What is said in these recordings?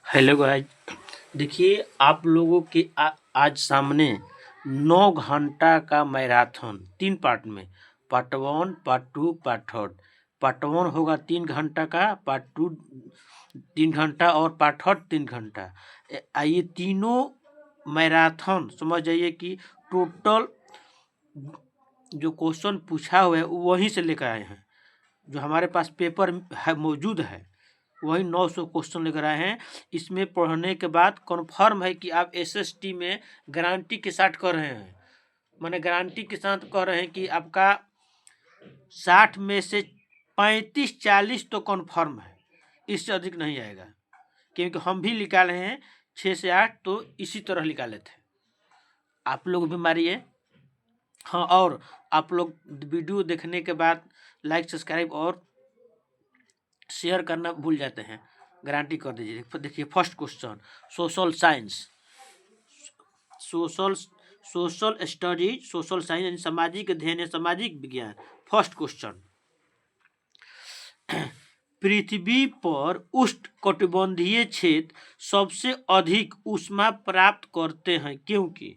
Hello guys. देखिए आप लोगों के आज सामने 9 घंटा का मैराथन 3 पार्ट में, पार्ट 1, पार्ट 2, पार्ट 3। पार्ट 1 होगा 3 घंटा का, पार्ट 2 3 घंटा और पार्ट 3 3 घंटा। ये तीनों मैराथन समझ जाइए कि टोटल जो क्वेश्चन पूछा हुआ है वहीं से लेकर आए हैं। जो हमारे पास पेपर है मौजूद है वही 900 क्वेश्चन लेकर आए हैं। इसमें पढ़ने के बाद कन्फर्म है कि आप एसएसटी में गारंटी के साथ कर रहे हैं। मैंने गारंटी के साथ कह रहे हैं कि आपका 60 में से 35-40 तो कन्फर्म है, इससे अधिक नहीं आएगा। क्योंकि हम भी निकाले हैं 6 से 8, तो इसी तरह निकाले थे। आप लोग भी मारिए। हाँ, और आप लोग वीडियो देखने के बाद लाइक, सब्सक्राइब और शेयर करना भूल जाते हैं, गारंटी कर दीजिए। देखिए first question, social science, social studies, social science यानी सामाजिक अध्ययन या सामाजिक विज्ञान। फर्स्ट क्वेश्चन, पृथ्वी पर उष्णकटिबंधीय क्षेत्र सबसे अधिक ऊष्मा प्राप्त करते हैं क्योंकि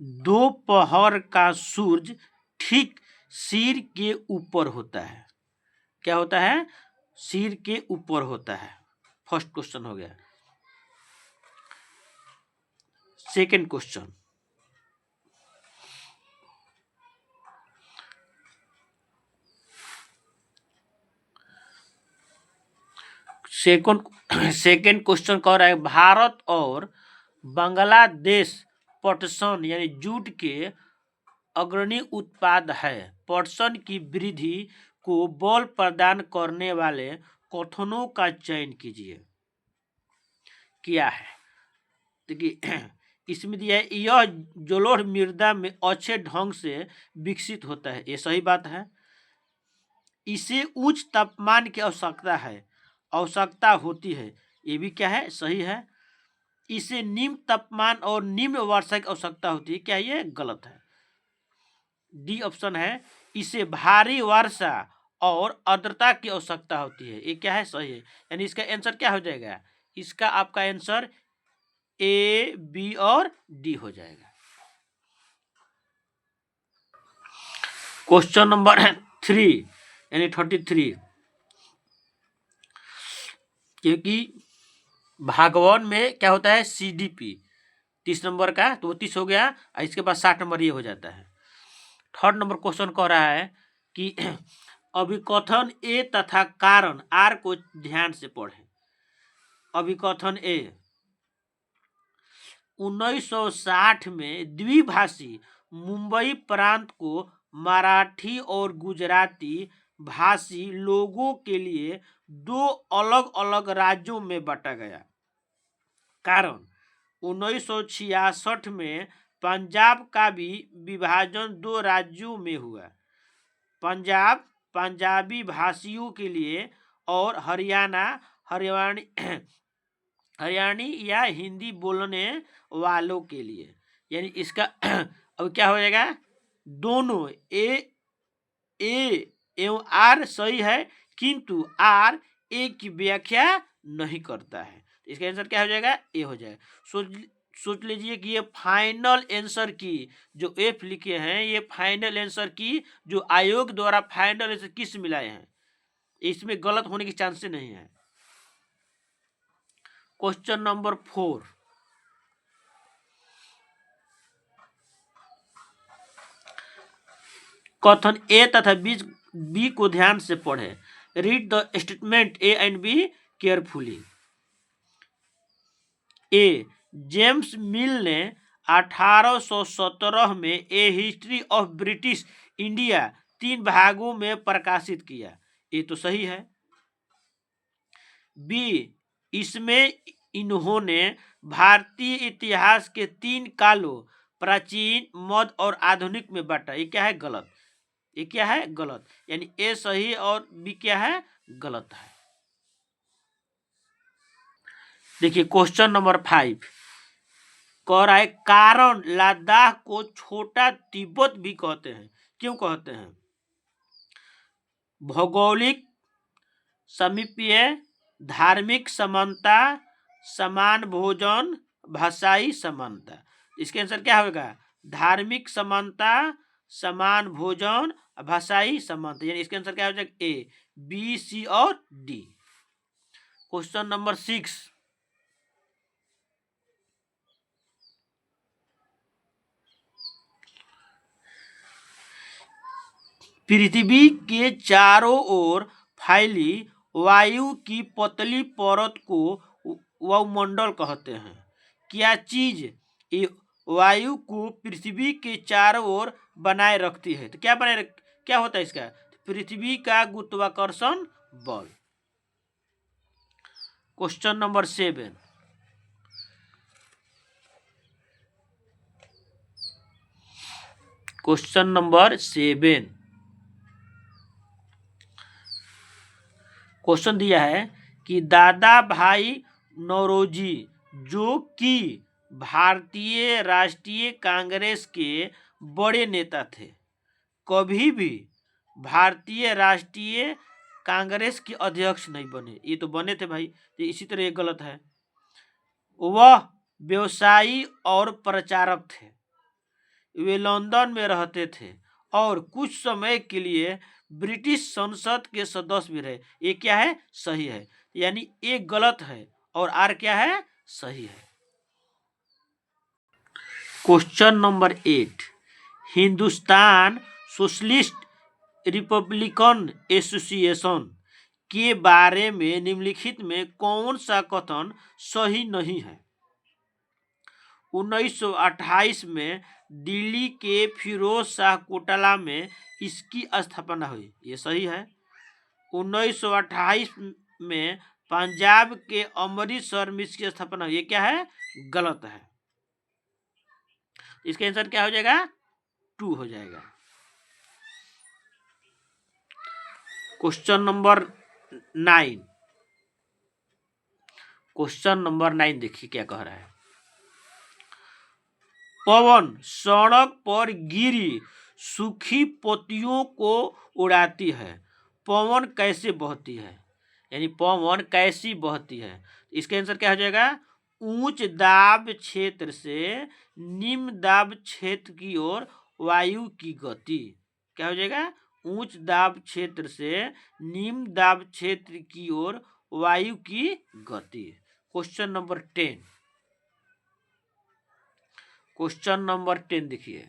दोपहर का सूरज ठीक सिर के ऊपर होता है। क्या होता है? सिर के ऊपर होता है। फर्स्ट क्वेश्चन हो गया। सेकंड क्वेश्चन, सेकंड क्वेश्चन कह रहा है भारत और बांग्लादेश पटसन यानी जूट के अग्रणी उत्पाद है। पटसन की वृद्धि को बल प्रदान करने वाले कथनों का चयन कीजिए। क्या है? देखिए इसमें दिया है, यह जलोढ़ मृदा में अच्छे ढंग से विकसित होता है। ये सही बात है। इसे उच्च तापमान की आवश्यकता होती है। ये भी क्या है? सही है। इसे निम्न तापमान और निम्न वर्षा की आवश्यकता होती है। क्या ये? गलत है। डी ऑप्शन है, इसे भारी वर्षा और आर्द्रता की आवश्यकता होती है। ये क्या है? सही है। यानी इसका आंसर क्या हो जाएगा? इसका आपका आंसर ए, बी और डी हो जाएगा। क्वेश्चन नंबर 3 यानी 33, क्योंकि भागवन में क्या होता है? सीडीपी 30 नंबर का, तो 30 हो गया। इसके बाद 60 नंबर ये हो जाता है। थर्ड नंबर क्वेश्चन कह रहा है कि अभिकथन ए तथा कारण आर को ध्यान से पढ़ें। अभिकथन ए, 1960 में द्विभाषी मुंबई प्रांत को मराठी और गुजराती भाषी लोगों के लिए 2 अलग अलग राज्यों में बांटा गया। कारण, 1966 में पंजाब का भी विभाजन 2 राज्यों में हुआ। पंजाब पंजाबी भाषियों के लिए और हरियाणा हरियाणी या हिंदी बोलने वालों के लिए। यानी इसका अब क्या हो जाएगा? दोनों ए एवं आर सही है, किंतु आर ए की व्याख्या नहीं करता है। इसका आंसर क्या हो जाएगा? ए हो जाएगा। सोच लीजिए कि ये फाइनल आंसर की जो एफ लिखे हैं, ये फाइनल आंसर की जो आयोग द्वारा फाइनल आंसर किस मिलाए हैं, इसमें गलत होने की चांसेस नहीं है। क्वेश्चन नंबर 4, कथन ए तथा बी को ध्यान से पढ़े। Read the statement A and be carefully. A, James मिल ने 1817 में ए हिस्ट्री ऑफ ब्रिटिश इंडिया 3 भागों में प्रकाशित किया। ये तो सही है। बी, इसमें इन्होंने भारतीय इतिहास के 3 कालों प्राचीन, मध्य और आधुनिक में बांटा। ये क्या है? गलत। ये क्या है? गलत। यानी ए सही और बी क्या है? गलत है। देखिए क्वेश्चन नंबर 5 कह रहा है कारण लद्दाख को छोटा तिब्बत भी कहते हैं। क्यों कहते हैं? भौगोलिक समीपीय, धार्मिक समानता, समान भोजन, भाषाई समानता। इसके आंसर क्या होगा? धार्मिक समानता, समान भोजन, भाषाई समानता। यानी इसके आंसर क्या हो जाएगा? ए, बी, सी और डी। क्वेश्चन नंबर 6, पृथ्वी के चारों ओर फैली वायु की पतली परत को वायुमंडल कहते हैं। क्या चीज वायु को पृथ्वी के चारों ओर बनाए रखती है? तो क्या होता है इसका? पृथ्वी का गुरुत्वाकर्षण बल। Question number 7, question number 7 question दिया है कि दादा भाई नौरोजी, जो कि भारतीय राष्ट्रीय कांग्रेस के बड़े नेता थे, कभी भी भारतीय राष्ट्रीय कांग्रेस के अध्यक्ष नहीं बने। ये तो बने थे भाई, तो इसी तरह ये गलत है। वह व्यवसायी और प्रचारक थे। वे लंदन में रहते थे और कुछ समय के लिए ब्रिटिश संसद के सदस्य भी रहे। ये क्या है? सही है। यानी ए गलत है और आर क्या है? सही है। Question number 8, Hindustan socialist Republican association के बारे में निम्नलिखित में कौन सा कथन सही नहीं है? 1928 में दिल्ली के फिरोज शाह कोटला में इसकी स्थापना हुई। ये सही है। 1928 में पंजाब के अमृतसर में इसकी स्थापना हुई। ये क्या है? गलत है। इसका आंसर क्या हो जाएगा? 2 हो जाएगा। क्वेश्चन नंबर 9, क्वेश्चन नंबर 9 देखिए क्या कह रहा है। पवन सड़क पर गिरी सूखी पत्तियों को उड़ाती है। पवन कैसे बहती है? यानी पवन कैसी बहती है? इसका आंसर क्या हो जाएगा? उच्च दाब क्षेत्र से निम्न दाब क्षेत्र की ओर वायु की गति। क्या हो जाएगा? उच्च दाब क्षेत्र से निम्न दाब क्षेत्र की ओर वायु की गति। क्वेश्चन नंबर 10, क्वेश्चन नंबर 10 देखिए।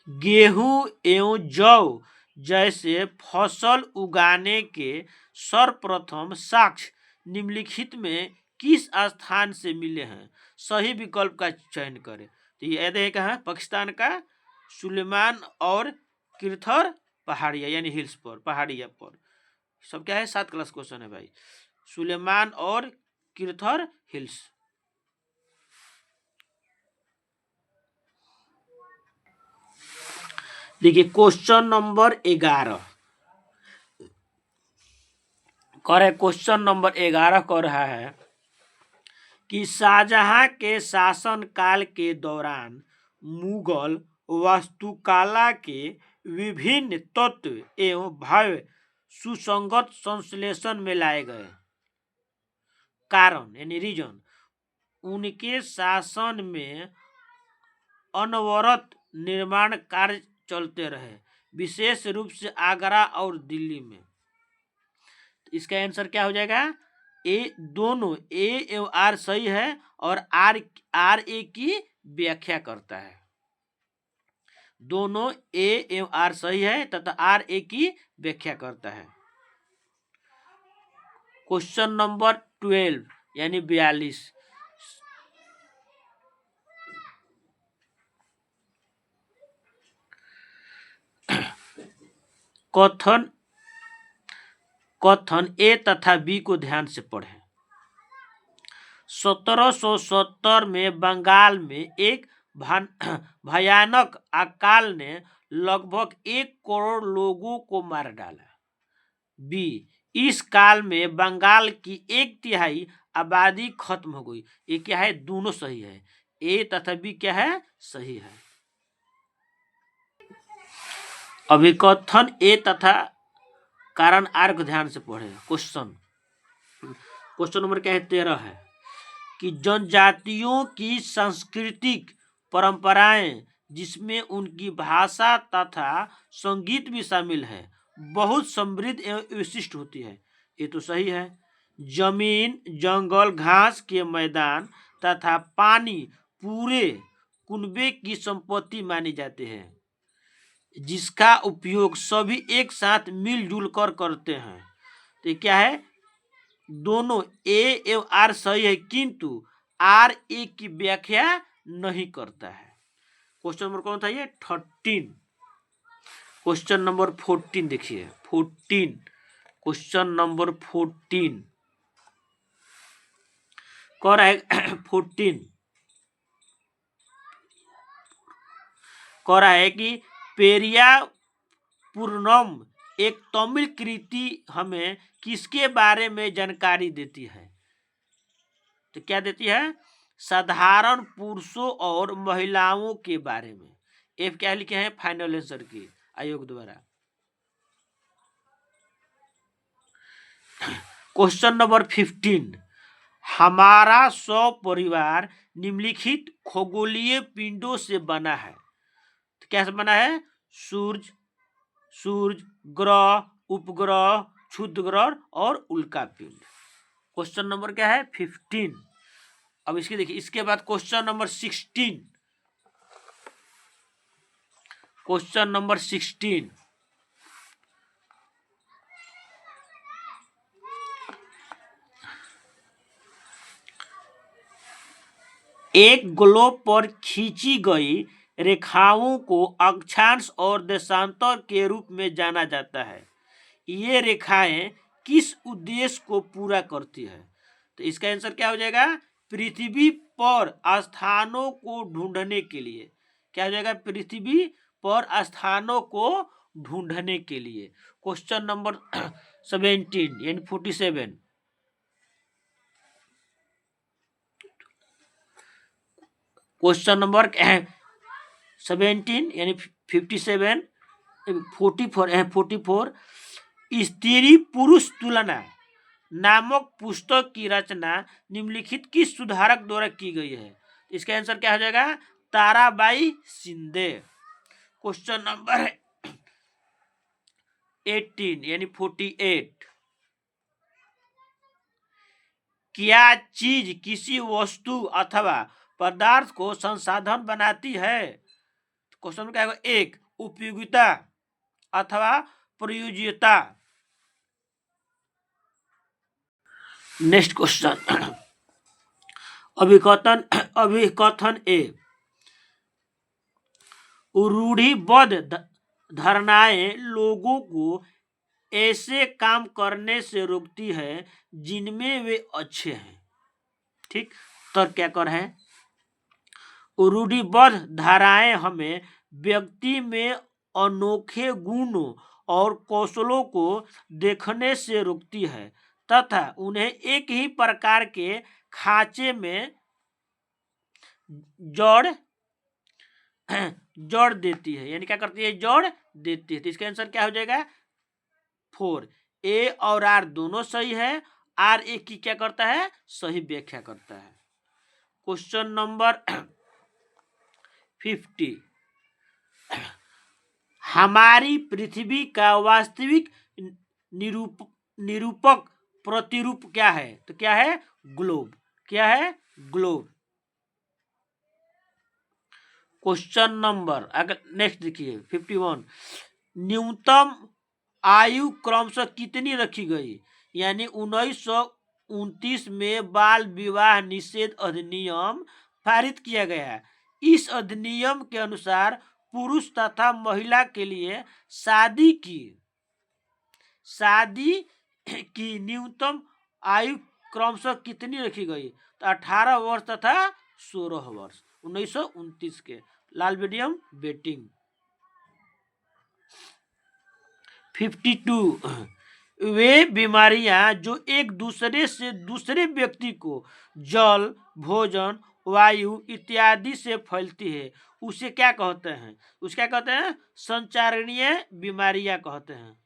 गेहूं एवं जौ जैसे फसल उगाने के सर्वप्रथम साक्ष्य निम्नलिखित में किस स्थान से मिले हैं? सही विकल्प का चयन करें। तो ये देख कहा पाकिस्तान का सुलेमान और किरथर पहाड़िया यानी हिल्स पर, पहाड़िया पर। सब क्या है? 7 क्लास क्वेश्चन है भाई। सुलेमान और किरथर हिल्स। देखिए क्वेश्चन नंबर 11 क्वेश्चन नंबर 11 कह रहा है कि शाहजहां के शासन काल के दौरान मुगल वास्तुकला के विभिन्न तत्व एवं भव्य सुसंगत संश्लेषण में लाए गए। कारण यानी रीजन, उनके शासन में अनवरत निर्माण कार्य चलते रहे, विशेष रूप से आगरा और दिल्ली में। इसका आंसर क्या हो जाएगा? ए, दोनों ए एवं आर सही है और आर ए की व्याख्या करता है। दोनों ए एवं आर सही है तथा आर ए की व्याख्या करता है। क्वेश्चन नंबर 12 यानी 42, कथन ए तथा बी को ध्यान से पढ़ें। 1770 में बंगाल में एक भयानक अकाल ने लगभग 1 करोड़ लोगों को मार डाला। बी, इस काल में बंगाल की 1/3 आबादी खत्म हो गई। ये क्या है? दोनों सही है। ए तथा बी क्या है? सही है। अभिकथन ए तथा कारण आर्य को ध्यान से पढ़े। क्वेश्चन नंबर क्या है, 13 है कि जनजातियों की सांस्कृतिक परंपराएं जिसमें उनकी भाषा तथा संगीत भी शामिल है बहुत समृद्ध एवं विशिष्ट होती है। ये तो सही है। जमीन, जंगल, घास के मैदान तथा पानी पूरे कुनबे की संपत्ति मानी जाती है जिसका उपयोग सभी एक साथ मिलजुल कर करते हैं। तो ये क्या है, दोनों ए एवं आर सही है किंतु आर ए की व्याख्या नहीं करता है। क्वेश्चन नंबर कौन था ये, 13। क्वेश्चन नंबर 14 देखिए, 14, क्वेश्चन नंबर 14 कह रहा है 14 कह रहा है कि पेरिया पूर्णम एक तमिल कृति हमें किसके बारे में जानकारी देती है। तो क्या देती है, साधारण पुरुषों और महिलाओं के बारे में। एफ क्या लिखे हैं, फाइनल आंसर की आयोग द्वारा। क्वेश्चन नंबर 15, हमारा परिवार निम्नलिखित खगोलीय पिंडों से बना है। तो क्या से बना है, सूर्य, ग्रह, उपग्रह, क्षुद्र ग्रह और उल्का पिंड। क्वेश्चन नंबर क्या है, 15। अब इसके देखिए, इसके बाद क्वेश्चन नंबर 16। क्वेश्चन नंबर 16, एक ग्लोब पर खींची गई रेखाओं को अक्षांश और देशांतर के रूप में जाना जाता है। ये रेखाएं किस उद्देश्य को पूरा करती है। तो इसका आंसर क्या हो जाएगा, पृथ्वी पर स्थानों को ढूंढने के लिए। क्या हो जाएगा, पृथ्वी पर स्थानों को ढूंढने के लिए। क्वेश्चन नंबर 17 यानी 47, क्वेश्चन नंबर 17 यानी 57, 44 स्त्री पुरुष तुलना नामक पुस्तक की रचना निम्नलिखित किस सुधारक द्वारा की गई है। इसका आंसर क्या हो जाएगा, ताराबाई शिंदे। क्वेश्चन नंबर 18 यानी 48, क्या चीज किसी वस्तु अथवा पदार्थ को संसाधन बनाती है। क्वेश्चन क्या होगा, एक उपयोगिता अथवा प्रयोज्यता। नेक्स्ट क्वेश्चन, अभिकथन ए, रूढ़िबद्ध धारणाएं लोगों को ऐसे काम करने से रोकती है जिनमें वे अच्छे हैं। ठीक, तो क्या कर है, रूढ़िबद्ध धाराएं हमें व्यक्ति में अनोखे गुणों और कौशलों को देखने से रोकती है तथा उन्हें एक ही प्रकार के खांचे में जोड़ देती है। यानी क्या करती है, जोड़ देती है। तो इसका आंसर क्या हो जाएगा, 4। ए और आर दोनों सही है, आर ए की क्या करता है, सही व्याख्या करता है। क्वेश्चन नंबर 50, हमारी पृथ्वी का वास्तविक निरूपक प्रतिरूप क्या है। तो क्या है, ग्लोब। क्या है, ग्लोब। क्वेश्चन नंबर अगर नेक्स्ट देखिए 51, न्यूनतम आयु क्रमशः कितनी रखी गई। यानी 1929 में बाल विवाह निषेध अधिनियम पारित किया गया। इस अधिनियम के अनुसार पुरुष तथा महिला के लिए शादी की न्यूनतम आयु क्रमशः कितनी रखी गई। तो 18 वर्ष तथा 16 वर्ष 1929 के। लाल मीडियम बेटिंग। 52, वे बीमारियां जो एक दूसरे से दूसरे व्यक्ति को जल, भोजन, वायु इत्यादि से फैलती है उसे क्या कहते हैं। उसे क्या कहते हैं, संचारणीय बीमारियां कहते हैं।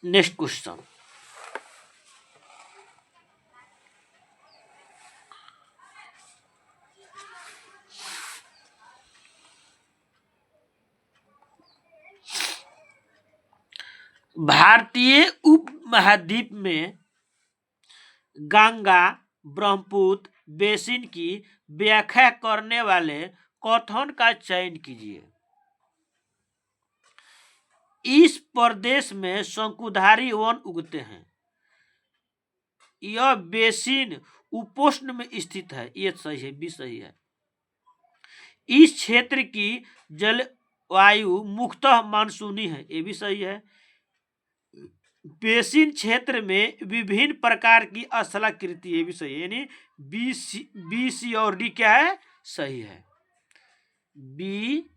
नेक्स्ट क्वेश्चन, भारतीय उपमहाद्वीप में गंगा ब्रह्मपुत्र बेसिन की व्याख्या करने वाले कथन का चयन कीजिए। इस प्रदेश में शंकुधारी वन उगते हैं। यह बेसिन उपोष्ण में स्थित है, ये सही है, भी सही है। इस क्षेत्र की जलवायु मुख्यतः मानसूनी है, ये भी सही है। बेसिन क्षेत्र में विभिन्न प्रकार की स्थलाकृति, ये भी सही है, यानी बी सी और डी क्या है, सही है। बी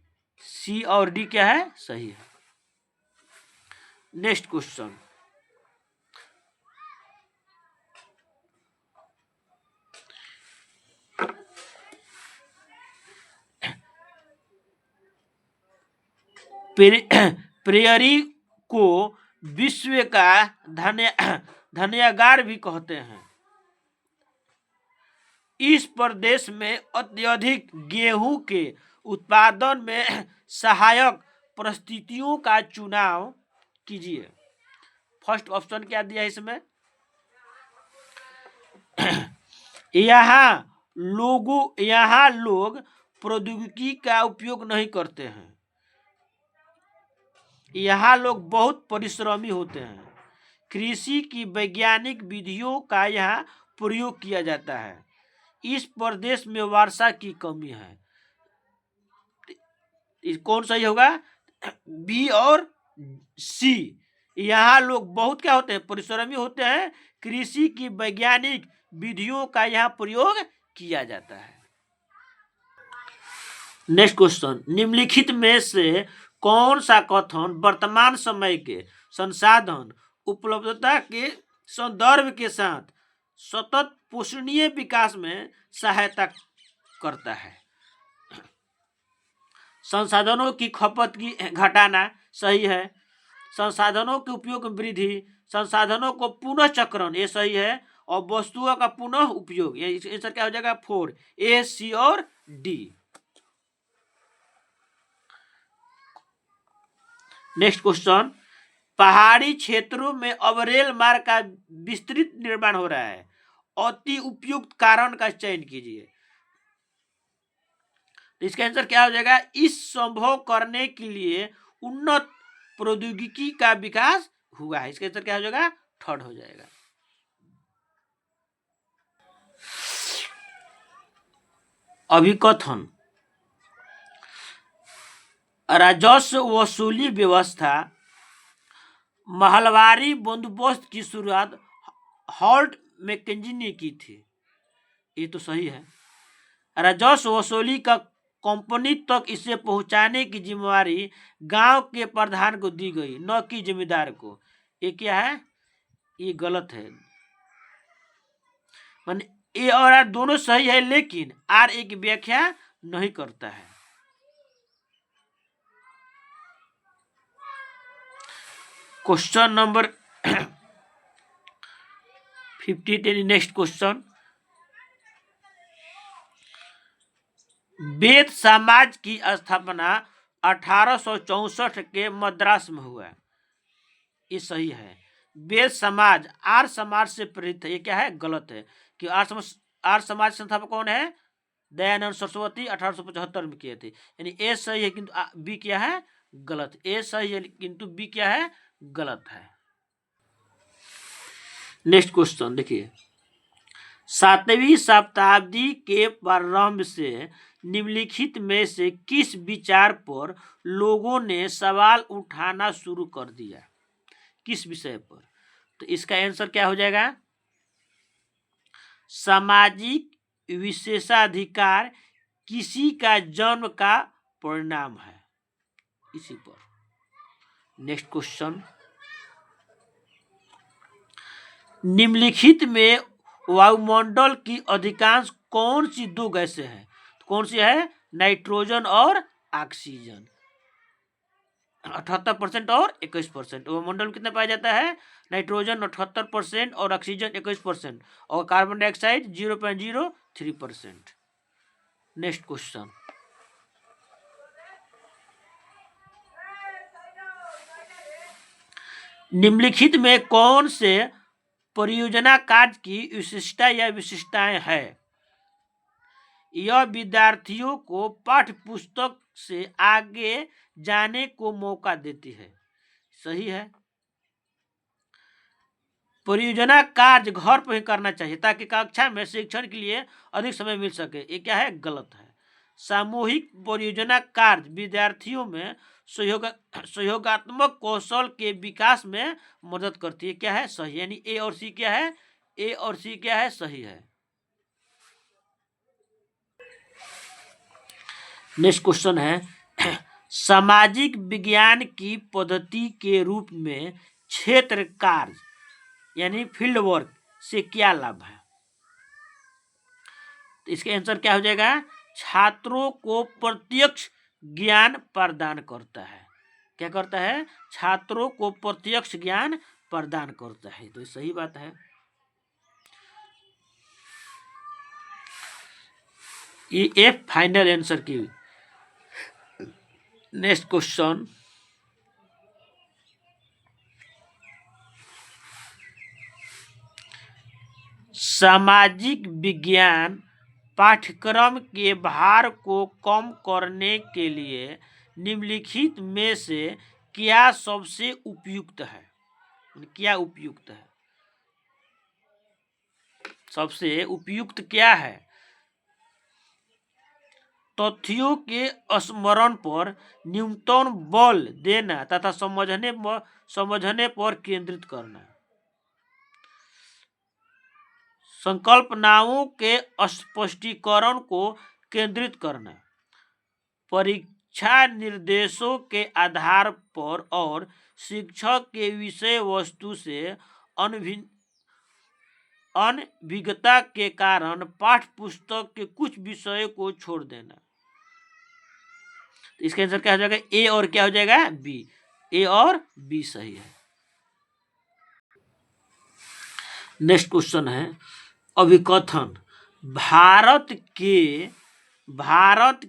सी और डी क्या है, सही है। नेक्स्ट क्वेश्चन, प्रेयरी को विश्व का धन्यागार भी कहते हैं। इस प्रदेश में अत्यधिक गेहूं के उत्पादन में सहायक परिस्थितियों का चुनाव कीजिए। फर्स्ट ऑप्शन क्या दिया है इसमें, यहाँ लोग प्रौद्योगिकी का उपयोग नहीं करते हैं। यहाँ लोग बहुत परिश्रमी होते हैं। कृषि की वैज्ञानिक विधियों का यहाँ प्रयोग किया जाता है। इस प्रदेश में वर्षा की कमी है। कौन सही होगा, बी और सी। यहाँ लोग बहुत क्या होते हैं, परिश्रमी होते हैं। कृषि की वैज्ञानिक विधियों का यहाँ प्रयोग किया जाता है। नेक्स्ट क्वेश्चन, निम्नलिखित में से कौन सा कथन वर्तमान समय के संसाधन उपलब्धता के संदर्भ के साथ सतत पोषणीय विकास में सहायता करता है। संसाधनों की खपत की घटाना, सही है। संसाधनों के उपयोग में वृद्धि, संसाधनों को पुनः चक्रण, ये सही है। और वस्तुओं का पुनः उपयोग, ये आंसर क्या हो जाएगा, 4, ए सी और डी। नेक्स्ट क्वेश्चन, पहाड़ी क्षेत्रों में अब रेल मार्ग का विस्तृत निर्माण हो रहा है। अति उपयुक्त कारण का चयन कीजिए। इसका आंसर क्या हो जाएगा, इस संभव करने के लिए उन्नत प्रौद्योगिकी का विकास हुआ है। इसका आंसर क्या हो जाएगा, 3rd हो जाएगा। अभिकथन, राजस्व वसूली व्यवस्था महलवारी बंदोबस्त की शुरुआत हॉल्ट मैकेंजी ने की थी, ये तो सही है। राजस्व वसूली का कंपनी तक इसे पहुंचाने की जिम्मेवारी गांव के प्रधान को दी गई, न कि जमींदार को। ये क्या है, ये गलत है। माने ए और आर दोनों सही है, लेकिन आर ए की व्याख्या नहीं करता है। क्वेश्चन नंबर 50, नेक्स्ट क्वेश्चन, वेद समाज की स्थापना 1864 के मद्रास में हुआ, ये सही है। वेद समाज आर्य समाज से प्रेरित है, ये क्या है, गलत है। कि आर्य समाज संस्थापक कौन है, दयानंद सरस्वती 1875 में किए थे, यानी ए सही है, किंतु बी क्या है, गलत। ए सही है किंतु बी क्या है, गलत है। नेक्स्ट क्वेश्चन देखिए, 7वीं शताब्दी के प्रारंभ से निम्नलिखित में से किस विचार पर लोगों ने सवाल उठाना शुरू कर दिया, किस विषय पर। तो इसका आंसर क्या हो जाएगा, सामाजिक विशेषाधिकार किसी का जन्म का परिणाम है, इसी पर। नेक्स्ट क्वेश्चन, निम्नलिखित में वायुमंडल की अधिकांश कौन सी 2 गैसें हैं, कौन सी है, नाइट्रोजन और ऑक्सीजन। 78% और 21%। वायुमंडल में कितना पाया जाता है? नाइट्रोजन 78% और ऑक्सीजन 21% और कार्बन डाइऑक्साइड 0.03%। नेक्स्ट क्वेश्चन, निम्नलिखित में कौन से परियोजना कार्य की विशिष्टता या विशिष्टताएं है? यह विद्यार्थियों को पाठ्य पुस्तक से आगे जाने को मौका देती है। सही है। परियोजना कार्य घर पर ही करना चाहिए ताकि कक्षा में शिक्षण के लिए अधिक समय मिल सके। ये क्या है? गलत है। सामूहिक परियोजना कार्य विद्यार्थियों में सहयोगात्मक कौशल के विकास में मदद करती है। क्या है? सही। यानी ए और सी क्या है? ए और सी क्या है? सही है। नेक्स्ट क्वेश्चन है, सामाजिक विज्ञान की पद्धति के रूप में क्षेत्र कार्य यानी फील्ड वर्क से क्या लाभ है? तो इसका आंसर क्या हो जाएगा? छात्रों को प्रत्यक्ष ज्ञान प्रदान करता है। क्या करता है? छात्रों को प्रत्यक्ष ज्ञान प्रदान करता है। तो सही बात है। ये फाइनल आंसर की। नेक्स्ट क्वेश्चन, सामाजिक विज्ञान पाठ्यक्रम के भार को कम करने के लिए निम्नलिखित में से क्या सबसे उपयुक्त है? क्या उपयुक्त है? सबसे उपयुक्त क्या है? तथ्यों के स्मरण पर न्यूनतम बल देना तथा समझने पर केंद्रित करना, संकल्पनाओं के स्पष्टीकरण को केंद्रित करना, परीक्षा निर्देशों के आधार पर और शिक्षक के विषय वस्तु से अनभिज्ञता के कारण पाठ्य पुस्तक के कुछ विषयों को छोड़ देना। तो इसका आंसर क्या हो जाएगा? ए और क्या हो जाएगा? बी। ए और बी सही है। नेक्स्ट क्वेश्चन है, अभिकथन, भारत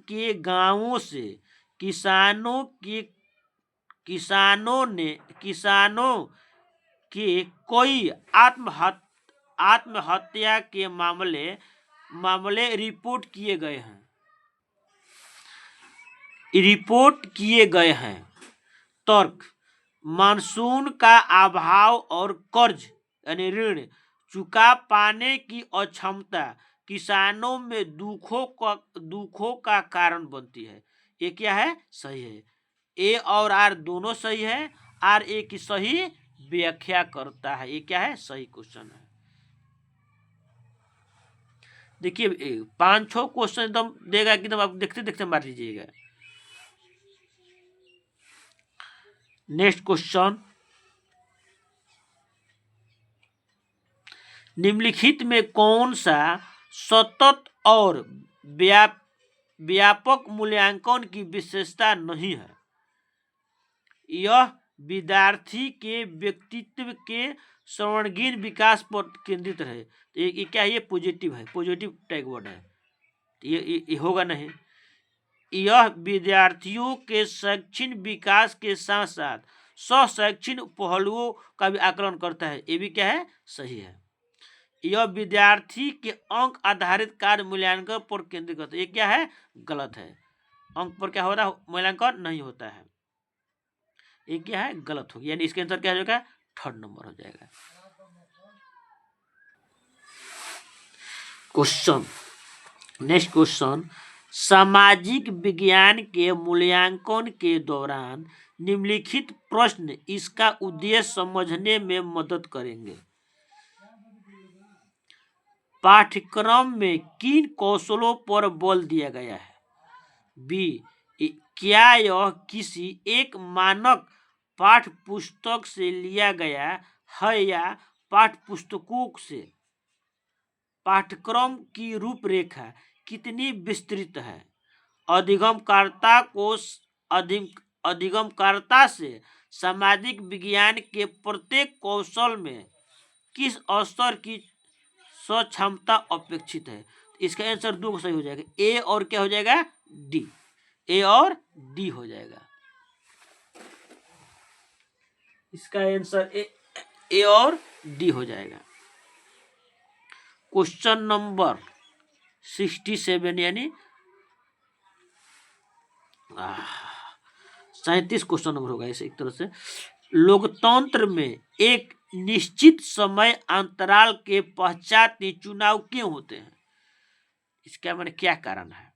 के गांवों से किसानों के कई आत्महत्या के मामले रिपोर्ट किए गए हैं। तर्क, मानसून का अभाव और कर्ज यानी ऋण चुका पाने की अक्षमता किसानों में दुखों का कारण बनती है। ये क्या है? सही है। ए और आर दोनों सही है। आर ए की सही व्याख्या करता है। ये क्या है? सही क्वेश्चन है। देखिए 5-6 क्वेश्चन एकदम देगा कि आप देखते देखते मार लीजिएगा। नेक्स्ट क्वेश्चन, निम्नलिखित में कौन सा सतत और व्यापक मूल्यांकन की विशेषता नहीं है? यह विद्यार्थी के व्यक्तित्व के सर्वांगीण विकास पर केंद्रित है। तो ये क्या है? ये पॉजिटिव है। पॉजिटिव टैग वर्ड है। ये होगा नहीं। यह विद्यार्थियों के शैक्षणिक विकास के साथ साथ शैक्षणिक पहलुओं का भी आकलन करता है। ये भी क्या है? सही है। यह विद्यार्थी के अंक आधारित कार्य मूल्यांकन पर केंद्रित करता है। ये क्या है? गलत है। अंक पर क्या होता है? मूल्यांकन नहीं होता है। ये क्या है? गलत होगी। यानी इसके आंसर क्या हो जाएगा? 3rd नंबर हो जाएगा। क्वेश्चन, नेक्स्ट क्वेश्चन, सामाजिक विज्ञान के मूल्यांकन के दौरान निम्नलिखित प्रश्न इसका उद्देश्य समझने में मदद करेंगे। पाठ्यक्रम में किन कौशलों पर बल दिया गया है? बी, क्या यह किसी एक मानक पाठ्य पुस्तक से लिया गया है या पाठ्य पुस्तकों से? पाठ्यक्रम की रूपरेखा कितनी विस्तृत है? अधिगमकर्ता को अधिगमकर्ता से सामाजिक विज्ञान के प्रत्येक कौशल में किस स्तर की सक्षमता अपेक्षित है। इसका आंसर 2 सही हो जाएगा, ए और क्या हो जाएगा, डी। ए और डी हो जाएगा इसका आंसर, ए और डी हो जाएगा। क्वेश्चन नंबर 67 यानी 37 क्वेश्चन नंबर होगा इसे एक तरह से। लोकतंत्र में एक निश्चित समय अंतराल के पश्चात ही चुनाव क्यों होते हैं। इसका मैंने क्या कारण है।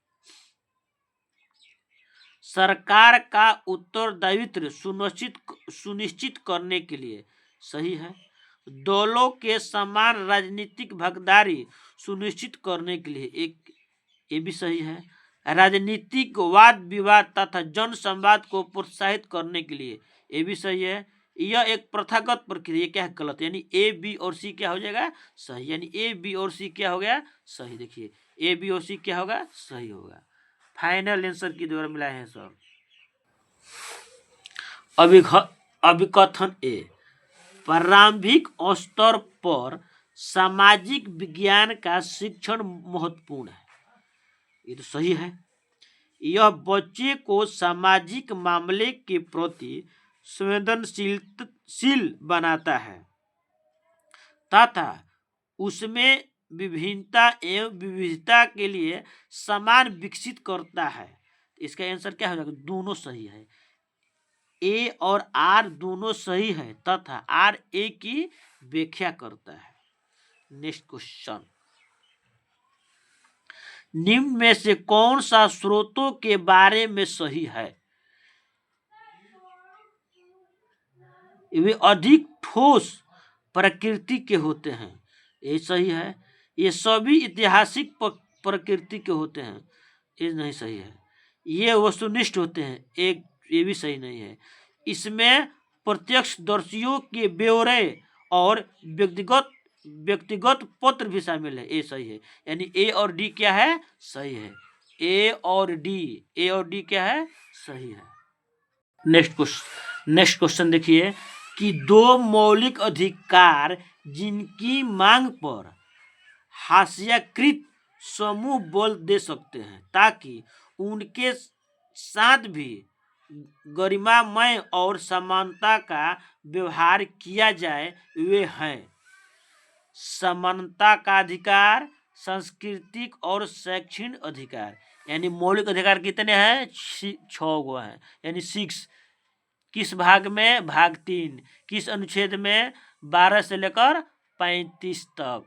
सरकार का उत्तरदायित्व सुनिश्चित करने के लिए, सही है। दलों के समान राजनीतिक भागीदारी सुनिश्चित करने के लिए, एक ये भी सही है। राजनीतिक वाद विवाद तथा जन संवाद को प्रोत्साहित करने के लिए, ये भी सही है। यह एक प्रथागत प्रक्रिया, क्या है, गलत। यानी ए बी और सी क्या हो जाएगा, सही। यानी ए बी और सी क्या हो गया, सही। देखिए ए बी और सी क्या होगा, सही होगा। फाइनल आंसर की द्वारा मिला है सर। अभिकथन ए, प्रारंभिक स्तर पर सामाजिक विज्ञान का शिक्षण महत्वपूर्ण है। ये तो सही है। यह बच्चे को सामाजिक मामले के प्रति संवेदनशील बनाता है तथा उसमें विभिन्नता एवं विविधता के लिए समान विकसित करता है। इसका आंसर क्या हो जाएगा, दोनों सही है। ए और आर दोनों सही है तथा आर ए की व्याख्या करता है। नेक्स्ट क्वेश्चन, निम्न में से कौन सा स्रोतों के बारे में सही है। वे अधिक ठोस प्रकृति के होते हैं, ये सही है। ये सभी ऐतिहासिक प्रकृति के होते हैं, ये नहीं सही है। ये वस्तुनिष्ठ होते हैं, एक ये भी सही नहीं है। इसमें प्रत्यक्षदर्शियों के ब्यौरे और व्यक्तिगत पत्र भी शामिल है, ये सही है। यानी ए और डी क्या है, सही है। ए और डी क्या है, सही है। नेक्स्ट क्वेश्चन देखिए कि दो मौलिक अधिकार जिनकी मांग पर हास्याकृत समूह बल दे सकते हैं ताकि उनके साथ भी गरिमामय और समानता का व्यवहार किया जाए, वे हैं समानता का अधिकार, सांस्कृतिक और शैक्षणिक अधिकार। यानी मौलिक अधिकार कितने हैं, 6 गो हैं, यानी 6। किस भाग में, भाग 3। किस अनुच्छेद में, 12 से लेकर 35 तक।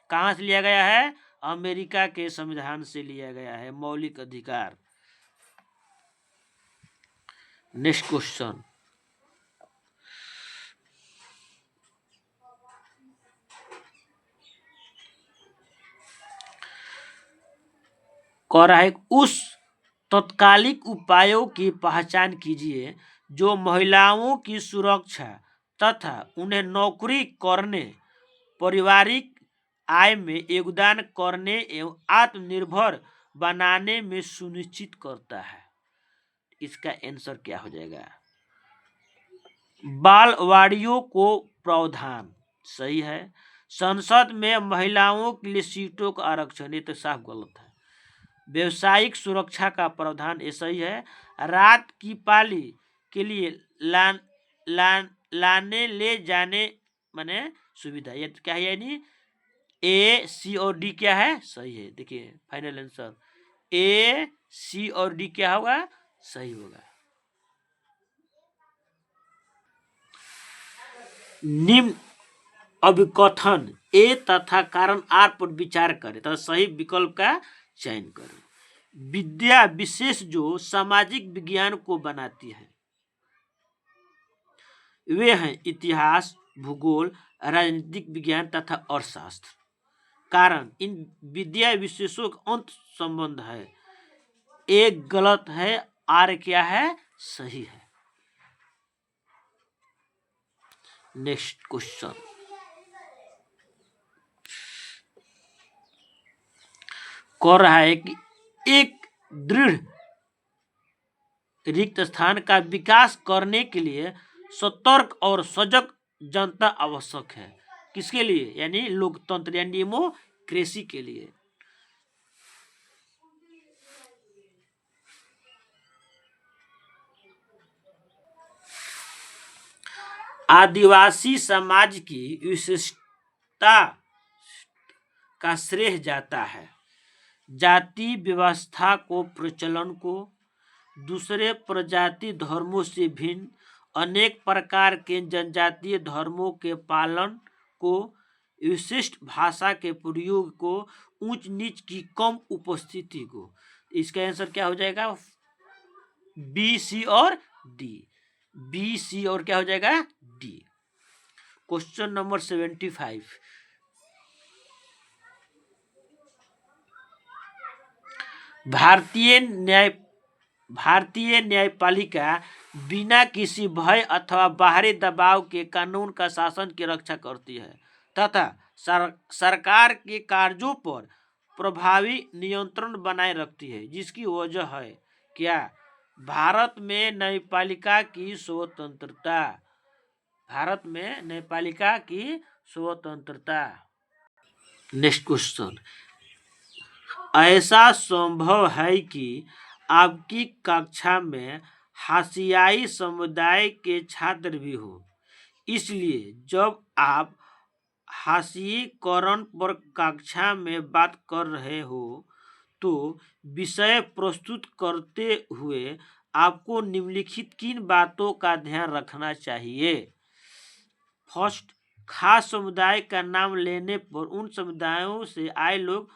कहाँ से लिया गया है, अमेरिका के संविधान से लिया गया है मौलिक अधिकार। नेक्स्ट क्वेश्चन, कह रहा है उस तत्कालिक उपायों की पहचान कीजिए जो महिलाओं की सुरक्षा तथा उन्हें नौकरी करने, पारिवारिक आय में योगदान करने एवं आत्मनिर्भर बनाने में सुनिश्चित करता है। इसका आंसर क्या हो जाएगा, बालवाड़ियों को प्रावधान, सही है। संसद में महिलाओं के लिए सीटों का आरक्षण, ये तो साफ गलत है। व्यवसायिक सुरक्षा का प्रावधान, ये सही है। रात की पाली के लिए लाने ले जाने माने सुविधा, ये क्या है, यानी ए सी और डी क्या है, सही है। देखिए फाइनल आंसर ए सी और डी क्या होगा, सही होगा। निम्न अभिकथन ए तथा कारण आर पर विचार करें तथा सही विकल्प का चयन करें। विद्या विशेष जो सामाजिक विज्ञान को बनाती है वे हैं इतिहास, भूगोल, राजनीतिक विज्ञान तथा अर्थशास्त्र। कारण इन विद्या विशेषों का अंत संबंध है, एक गलत है, आर क्या है, सही है। नेक्स्ट क्वेश्चन, कह रहा है कि एक दृढ़ रिक्त स्थान का विकास करने के लिए सतर्क और सजग जनता आवश्यक है। किसके लिए? यानी लोकतंत्र यानी डेमोक्रेसी के लिए। आदिवासी समाज की विशिष्टता का श्रेय जाता है। जाति व्यवस्था को प्रचलन को दूसरे प्रजाति धर्मों से भिन्न अनेक प्रकार के जनजातीय धर्मों के पालन को विशिष्ट भाषा के प्रयोग को ऊंच नीच की कम उपस्थिति को। इसका आंसर क्या हो जाएगा? बी, सी और डी। बी, सी और क्या हो जाएगा? डी। Question number 75। भारतीय न्यायपालिका बिना किसी भय अथवा बाहरी दबाव के कानून का शासन की रक्षा करती है तथा सरकार के कार्यों पर प्रभावी नियंत्रण बनाए रखती है, जिसकी वजह है क्या? भारत में न्यायपालिका की स्वतंत्रता। भारत में न्यायपालिका की स्वतंत्रता। Next question. ऐसा संभव है कि आपकी कक्षा में हाशियाई समुदाय के छात्र भी हो, इसलिए जब आप हाशियीकरण पर कक्षा में बात कर रहे हो तो विषय प्रस्तुत करते हुए आपको निम्नलिखित किन बातों का ध्यान रखना चाहिए? फर्स्ट, खास समुदाय का नाम लेने पर उन समुदायों से आए लोग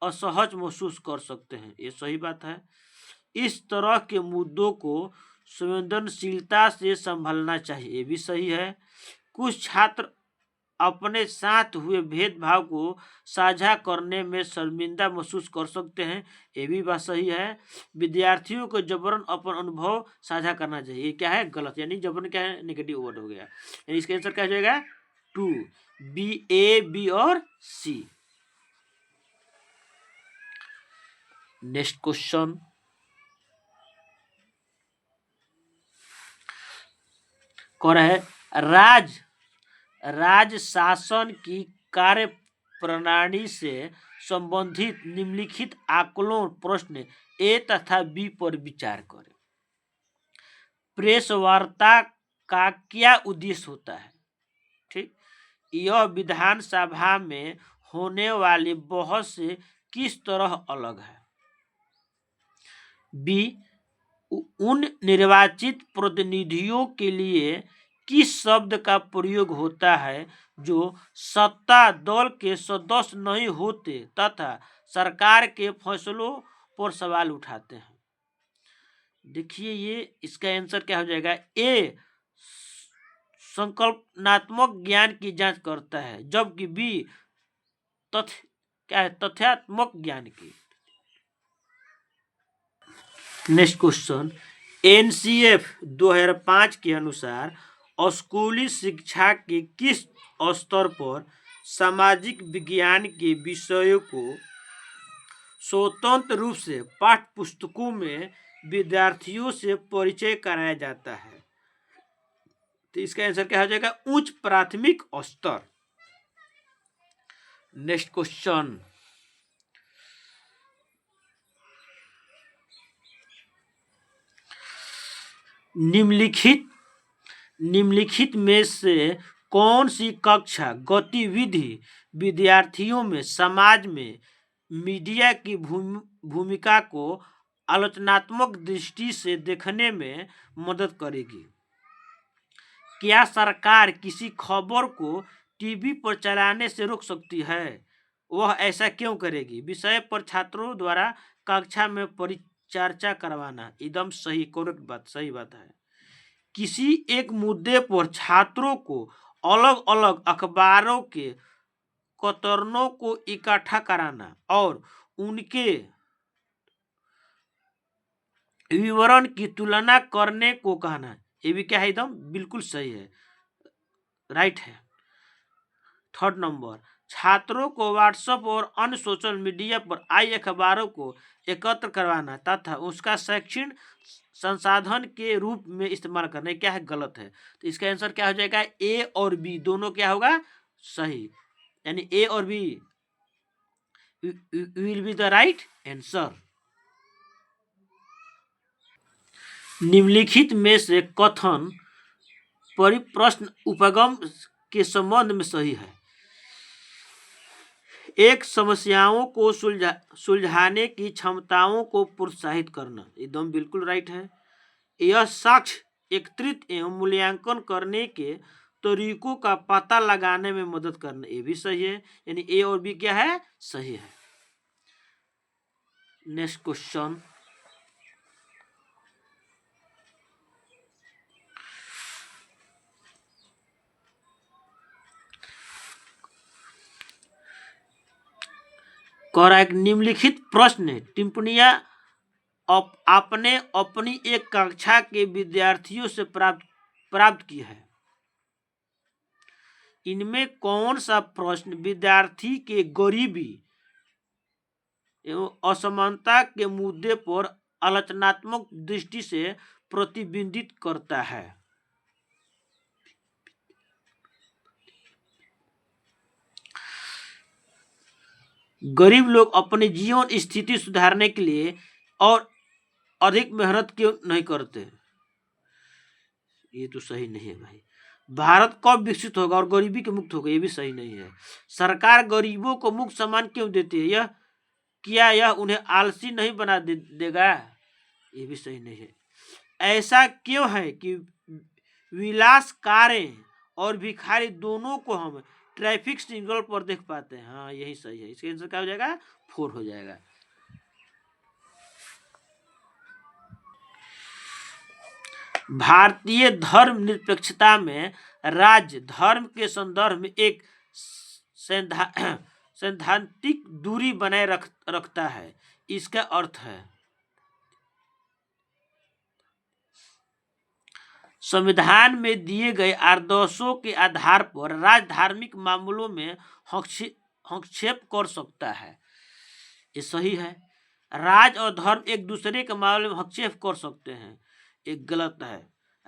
असहज महसूस कर सकते हैं। ये सही बात है। इस तरह के मुद्दों को संवेदनशीलता से संभालना चाहिए। ये भी सही है। कुछ छात्र अपने साथ हुए भेदभाव को साझा करने में शर्मिंदा महसूस कर सकते हैं। ये भी बात सही है। विद्यार्थियों को जबरन अपन अनुभव साझा करना चाहिए। ये क्या है? गलत। यानी जबरन क्या है? नेगेटिव वर्ड हो गया। यानी इसका आंसर क्या हो जाएगा? 2, बी, ए, बी और सी। Next question. कौन है? राज शासन की कार्य प्रणाली से संबंधित निम्नलिखित आकलन प्रश्न ए तथा बी पर विचार करें। प्रेस वार्ता का क्या उद्देश्य होता है? ठीक, यह विधानसभा में होने वाली बहस से किस तरह अलग है? बी, उन निर्वाचित प्रतिनिधियों के लिए किस शब्द का प्रयोग होता है जो सत्ता दल के सदस्य नहीं होते तथा सरकार के फैसलों पर सवाल उठाते हैं? देखिए, ये इसका आंसर क्या हो जाएगा? ए, संकल्पनात्मक ज्ञान की जांच करता है, जबकि बी क्या है? तथ्यात्मक ज्ञान की। Next question. एनसीएफ 2005 के अनुसार स्कूली शिक्षा के किस स्तर पर सामाजिक विज्ञान के विषयों को स्वतंत्र रूप से पाठ्य पुस्तकों में विद्यार्थियों से परिचय कराया जाता है? तो इसका आंसर क्या हो जाएगा? उच्च प्राथमिक स्तर। Next question. निम्नलिखित में से कौन सी कक्षा गतिविधि विद्यार्थियों में समाज में मीडिया की भूमिका को आलोचनात्मक दृष्टि से देखने में मदद करेगी? क्या सरकार किसी खबर को टीवी पर चलाने से रोक सकती है? वह ऐसा क्यों करेगी? विषय पर छात्रों द्वारा कक्षा में परिचर्चा करवाना। एकदम सही, करेक्ट बात, सही बात है। किसी एक मुद्दे पर छात्रों को अलग अलग अखबारों के कतरनों को इकट्ठा कराना और उनके विवरण की तुलना करने को कहना, ये भी क्या है? एकदम बिल्कुल सही है, राइट है। थर्ड नंबर, छात्रों को व्हाट्सएप और अन्य सोशल मीडिया पर आई अखबारों को एकत्र करवाना तथा उसका संसाधन के रूप में इस्तेमाल करना, क्या है, गलत है। तो इसका आंसर क्या हो जाएगा, ए और बी दोनों क्या होगा, सही, यानी ए और B will be the right answer. निम्नलिखित में से कथन परिप्रश्न उपगम के संबंध में सही है। एक, समस्याओं को सुलझाने की क्षमताओं को प्रोत्साहित करना, एकदम बिल्कुल राइट है। यह साक्ष्य एकत्रित एवं मूल्यांकन करने के तरीकों का पता लगाने में मदद करना, ये भी सही है, यानी ए और बी क्या है, सही है। नेक्स्ट क्वेश्चन, कह रहा है एक निम्नलिखित प्रश्न टिप्पणियां आपने अपनी एक कक्षा के विद्यार्थियों से प्राप्त की है। इनमें कौन सा प्रश्न विद्यार्थी के गरीबी एवं असमानता के मुद्दे पर आलोचनात्मक दृष्टि से प्रतिबिंबित करता है? गरीब लोग अपने जीवन स्थिति सुधारने के लिए और अधिक मेहनत क्यों नहीं करते? ये तो सही नहीं है भाई। भारत कब विकसित होगा और गरीबी के मुक्त होगा? ये भी सही नहीं है। सरकार गरीबों को मुफ्त सामान क्यों देती है? यह उन्हें आलसी नहीं बना देगा? ये भी सही नहीं है। ऐसा क्यों है कि विलास कारें और भिखारी दोनों को हम ट्रैफिक सिग्नल पर देख पाते हैं? हाँ, यही सही है। इसका आंसर क्या हो जाएगा, 4 हो जाएगा। भारतीय धर्म निरपेक्षता में राज्य धर्म के संदर्भ में एक सैद्धांतिक दूरी बनाए रखता है। इसका अर्थ है संविधान में दिए गए आदर्शों के आधार पर राज्य धार्मिक मामलों में हस्तक्षेप कर सकता है। ये सही है। राज्य और धर्म एक दूसरे के मामले में हस्तक्षेप कर सकते हैं, एक गलत है।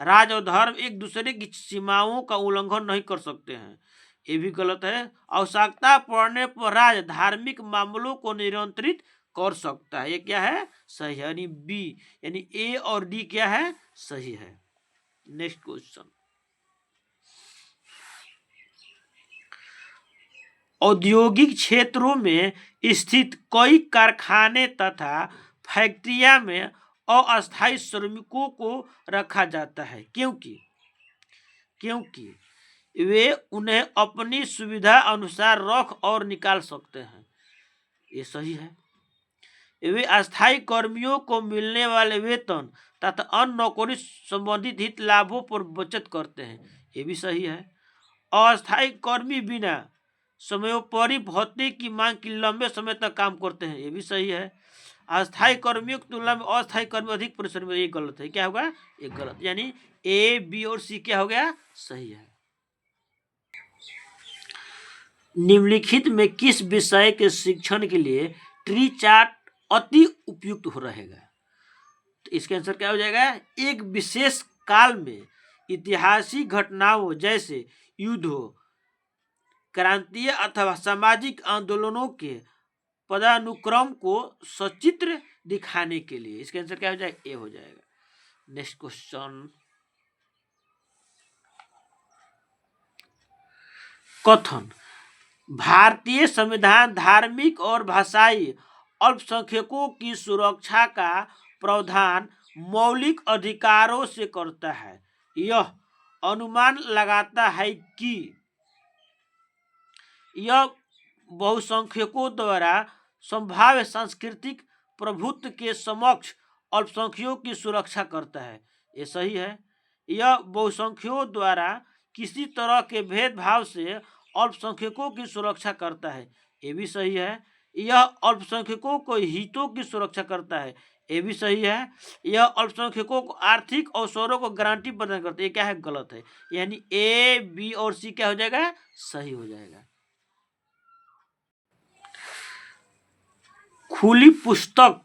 राज्य और धर्म एक दूसरे की सीमाओं का उल्लंघन नहीं कर सकते हैं, ये भी गलत है। आवश्यकता पड़ने पर राज्य धार्मिक मामलों को नियंत्रित कर सकता है, ये क्या है, सही है, यानी बी, यानी ए और डी क्या है, सही है। नेक्स्ट क्वेश्चन, औद्योगिक क्षेत्रों में स्थित कई कारखाने तथा फैक्ट्रियां में अस्थायी श्रमिकों को रखा जाता है क्योंकि वे उन्हें अपनी सुविधा अनुसार रख और निकाल सकते हैं, ये सही है। वे अस्थायी कर्मियों को मिलने वाले वेतन तथा अन्य नौकरी संबंधित हित लाभों पर बचत करते हैं, ये भी सही है। अस्थायी कर्मी बिना समयोपरि भत्ते की मांग की लंबे समय तक काम करते हैं, ये भी सही है। अस्थायी कर्मियों की तुलना में अस्थायी कर्मी अधिक परिश्रमी, ये गलत है। क्या होगा, ये गलत, यानी ए, बी और सी क्या हो गया, सही है। निम्नलिखित में किस विषय के शिक्षण के लिए ट्री चार्ट अति उपयुक्त हो रहेगा? तो इसका आंसर क्या हो जाएगा, एक विशेष काल में ऐतिहासिक घटनाओं जैसे युद्धों, क्रांतीय अथवा सामाजिक आंदोलनों के पदानुक्रम को सचित्र दिखाने के लिए। इसका आंसर क्या हो जाएगा, ए हो जाएगा। नेक्स्ट क्वेश्चन, कथन भारतीय संविधान धार्मिक और भाषाई अल्पसंख्यकों की सुरक्षा का प्रावधान मौलिक अधिकारों से करता है। यह अनुमान लगाता है कि यह बहुसंख्यकों द्वारा संभाव्य सांस्कृतिक प्रभुत्व के समक्ष अल्पसंख्यकों की सुरक्षा करता है, ये सही है। यह बहुसंख्यकों द्वारा किसी तरह के भेदभाव से अल्पसंख्यकों की सुरक्षा करता है, ये भी सही है। यह अल्पसंख्यकों को हितों की सुरक्षा करता है, ये भी सही है। यह अल्पसंख्यकों को आर्थिक अवसरों को गारंटी प्रदान करता है, ये क्या है, गलत है। यानी ए, बी और सी क्या हो जाएगा, सही हो जाएगा। खुली पुस्तक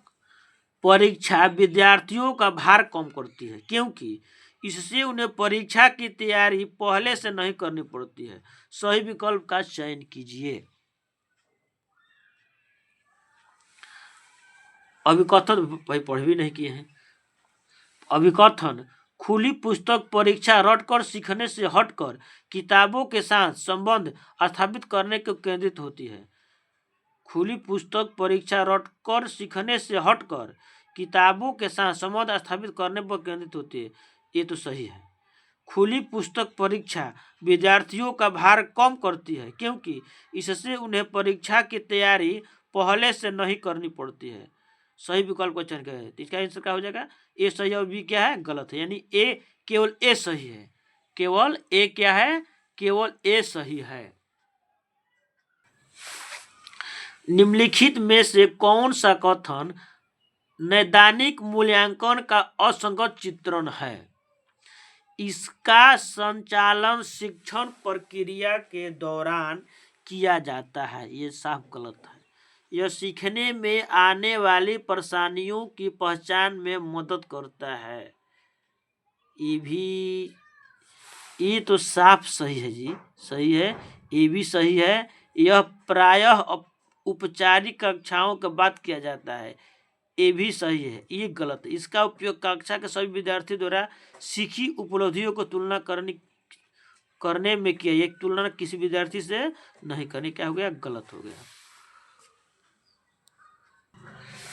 परीक्षा विद्यार्थियों का भार कम करती है क्योंकि इससे उन्हें परीक्षा की तैयारी पहले से नहीं करनी पड़ती है। सही विकल्प का चयन कीजिए। अभिकथन भाई पढ़ भी नहीं किए हैं। अभिकथन: खुली पुस्तक परीक्षा रटकर सीखने से हटकर किताबों के साथ संबंध स्थापित करने को केंद्रित होती है। खुली पुस्तक परीक्षा रटकर सीखने से हटकर किताबों के साथ संबंध स्थापित करने पर केंद्रित होती है। ये तो सही है। खुली पुस्तक परीक्षा विद्यार्थियों का भार कम करती है क्योंकि इससे उन्हें परीक्षा की तैयारी पहले से नहीं करनी पड़ती है। सही विकल्प का चयन करें तो इसका आंसर क्या हो जाएगा? ए सही है और बी क्या है? गलत है। यानी ए, केवल ए सही है। केवल ए क्या है? केवल ए सही है। निम्नलिखित में से कौन सा कथन नैदानिक मूल्यांकन का असंगत चित्रण है? इसका संचालन शिक्षण प्रक्रिया के दौरान किया जाता है। ये साफ गलत है। यह सीखने में आने वाली परेशानियों की पहचान में मदद करता है। ये तो साफ सही है जी, सही है। ये भी सही है। यह प्रायः औपचारिक कक्षाओं के बाद किया जाता है। ये भी सही है। ये गलत है। इसका उपयोग कक्षा के सभी विद्यार्थियों द्वारा सीखी उपलब्धियों को तुलना करने में किया। ये तुलना किसी विद्यार्थी से नहीं करनी। क्या हो गया? गलत हो गया।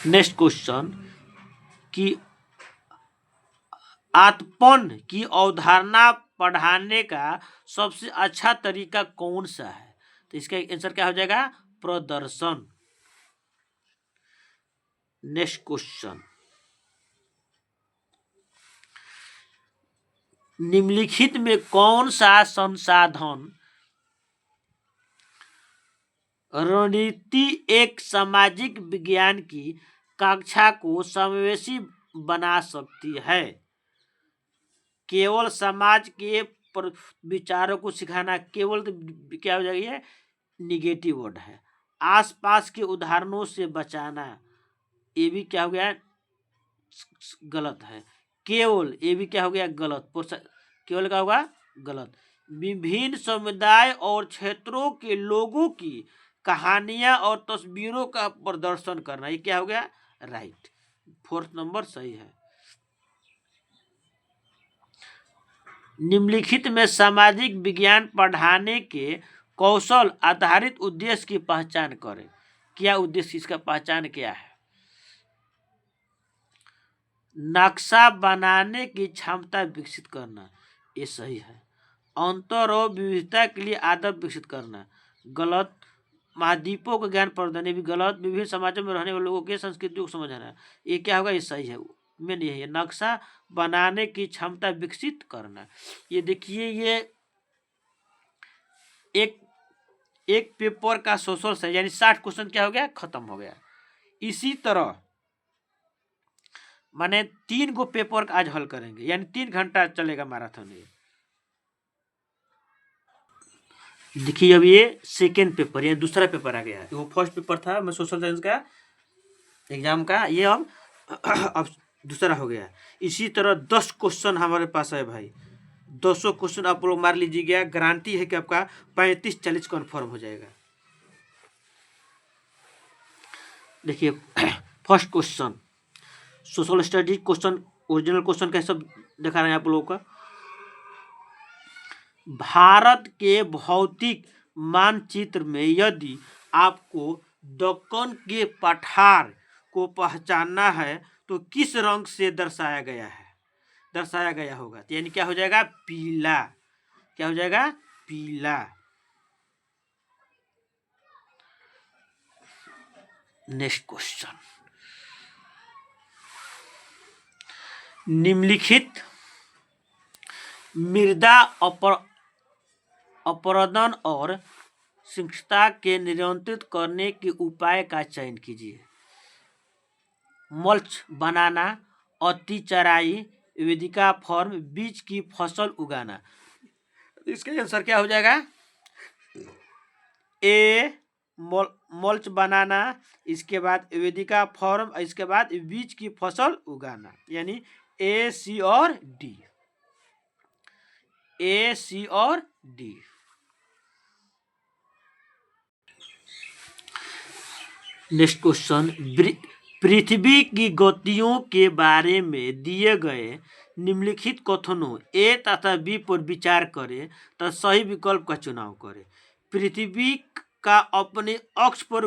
नेक्स्ट क्वेश्चन कि आत्मन की अवधारणा पढ़ाने का सबसे अच्छा तरीका कौन सा है? तो इसका आंसर क्या हो जाएगा? प्रदर्शन। नेक्स्ट क्वेश्चन, निम्नलिखित में कौन सा संसाधन रणनीति एक सामाजिक विज्ञान की कक्षा को समावेशी बना सकती है? केवल समाज के विचारों को सिखाना, केवल तो क्या हो जाएगी? निगेटिव वर्ड है। आसपास के उदाहरणों से बचाना, ये भी क्या हो गया? गलत है। केवल, ये भी क्या हो गया? गलत। केवल क्या होगा? गलत। विभिन्न समुदाय और क्षेत्रों के लोगों की कहानियां और तस्वीरों का प्रदर्शन करना, ये क्या हो गया? राइट। फोर्थ नंबर सही है। निम्नलिखित में सामाजिक विज्ञान पढ़ाने के कौशल आधारित उद्देश्य की पहचान करें। क्या उद्देश्य, इसका पहचान क्या है? नक्शा बनाने की क्षमता विकसित करना, ये सही है। अंतर और विविधता के लिए आदत विकसित करना, गलत। महाद्वीपों का ज्ञान प्रदान, ये भी गलत। विभिन्न समाजों में रहने वाले लोगों के संस्कृतियों को समझना, ये क्या होगा? ये सही है। में नहीं है। नक्शा बनाने की क्षमता विकसित करना, ये देखिए, ये एक पेपर का 100 है, यानी 60 क्वेश्चन क्या हो गया? खत्म हो गया। इसी तरह माने 3 गो पेपर आज हल करेंगे, यानी 3 घंटा चलेगा मैराथन। ये देखिए, अब ये सेकेंड पेपर, ये दूसरा पेपर आ गया है। वो फर्स्ट पेपर था मैं सोशल साइंस का एग्जाम का, ये अब दूसरा हो गया। इसी तरह 10 क्वेश्चन हमारे पास है भाई। 200 क्वेश्चन आप लोग मार लीजिएगा, गारंटी है कि आपका 35-40 कन्फर्म हो जाएगा। देखिए, first question social study question, original question का सब दिखा रहे हैं आप लोगों का। भारत के भौतिक मानचित्र में यदि आपको दक्कन के पठार को पहचानना है तो किस रंग से दर्शाया गया होगा? तो यानी क्या हो जाएगा? पीला। क्या हो जाएगा? पीला। नेक्स्ट क्वेश्चन, निम्नलिखित मृदा अपरदन और शुष्कता के नियंत्रित करने के उपाय का चयन कीजिए। मल्च बनाना, अति चराई, वेदिका फॉर्म, बीज की फसल उगाना। इसका आंसर क्या हो जाएगा? ए, मल्च बनाना, इसके बाद वेदिका फॉर्म, इसके बाद बीज की फसल उगाना, यानी ए, सी और डी। ए, सी और डी। नेक्स्ट क्वेश्चन, पृथ्वी की गतियों के बारे में दिए गए निम्नलिखित कथनों ए तथा बी पर विचार करें तथा सही विकल्प का चुनाव करें। पृथ्वी का अपने अक्ष पर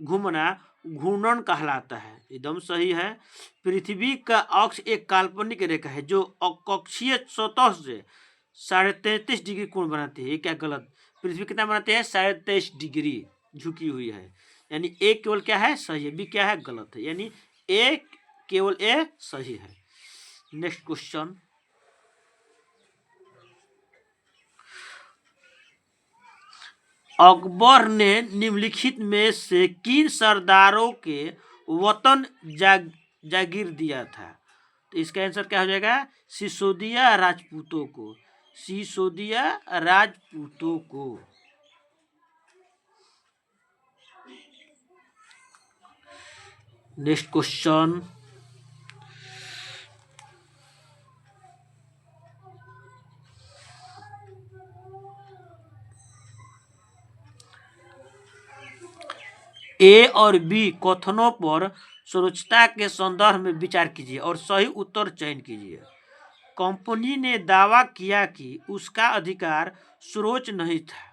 घूमना घूर्णन कहलाता है, एकदम सही है। पृथ्वी का अक्ष एक काल्पनिक रेखा है जो अक्षीय सतह से 33.5 डिग्री कोण बनाती है। ये क्या गलत? पृथ्वी कितना बनाती है? 23.5 डिग्री झुकी हुई है, यानी ए केवल क्या है? सही है। बी क्या है? गलत है, यानी ए केवल ए सही है। नेक्स्ट क्वेश्चन, अकबर ने निम्नलिखित में से किन सरदारों के वतन जागीर दिया था? तो इसका आंसर क्या हो जाएगा? सिसोदिया राजपूतों को। सिसोदिया राजपूतों को। नेक्स्ट क्वेश्चन, ए और बी कथनों पर सुरक्षता के संदर्भ में विचार कीजिए और सही उत्तर चयन कीजिए। कंपनी ने दावा किया कि उसका अधिकार सर्वोच्च नहीं था।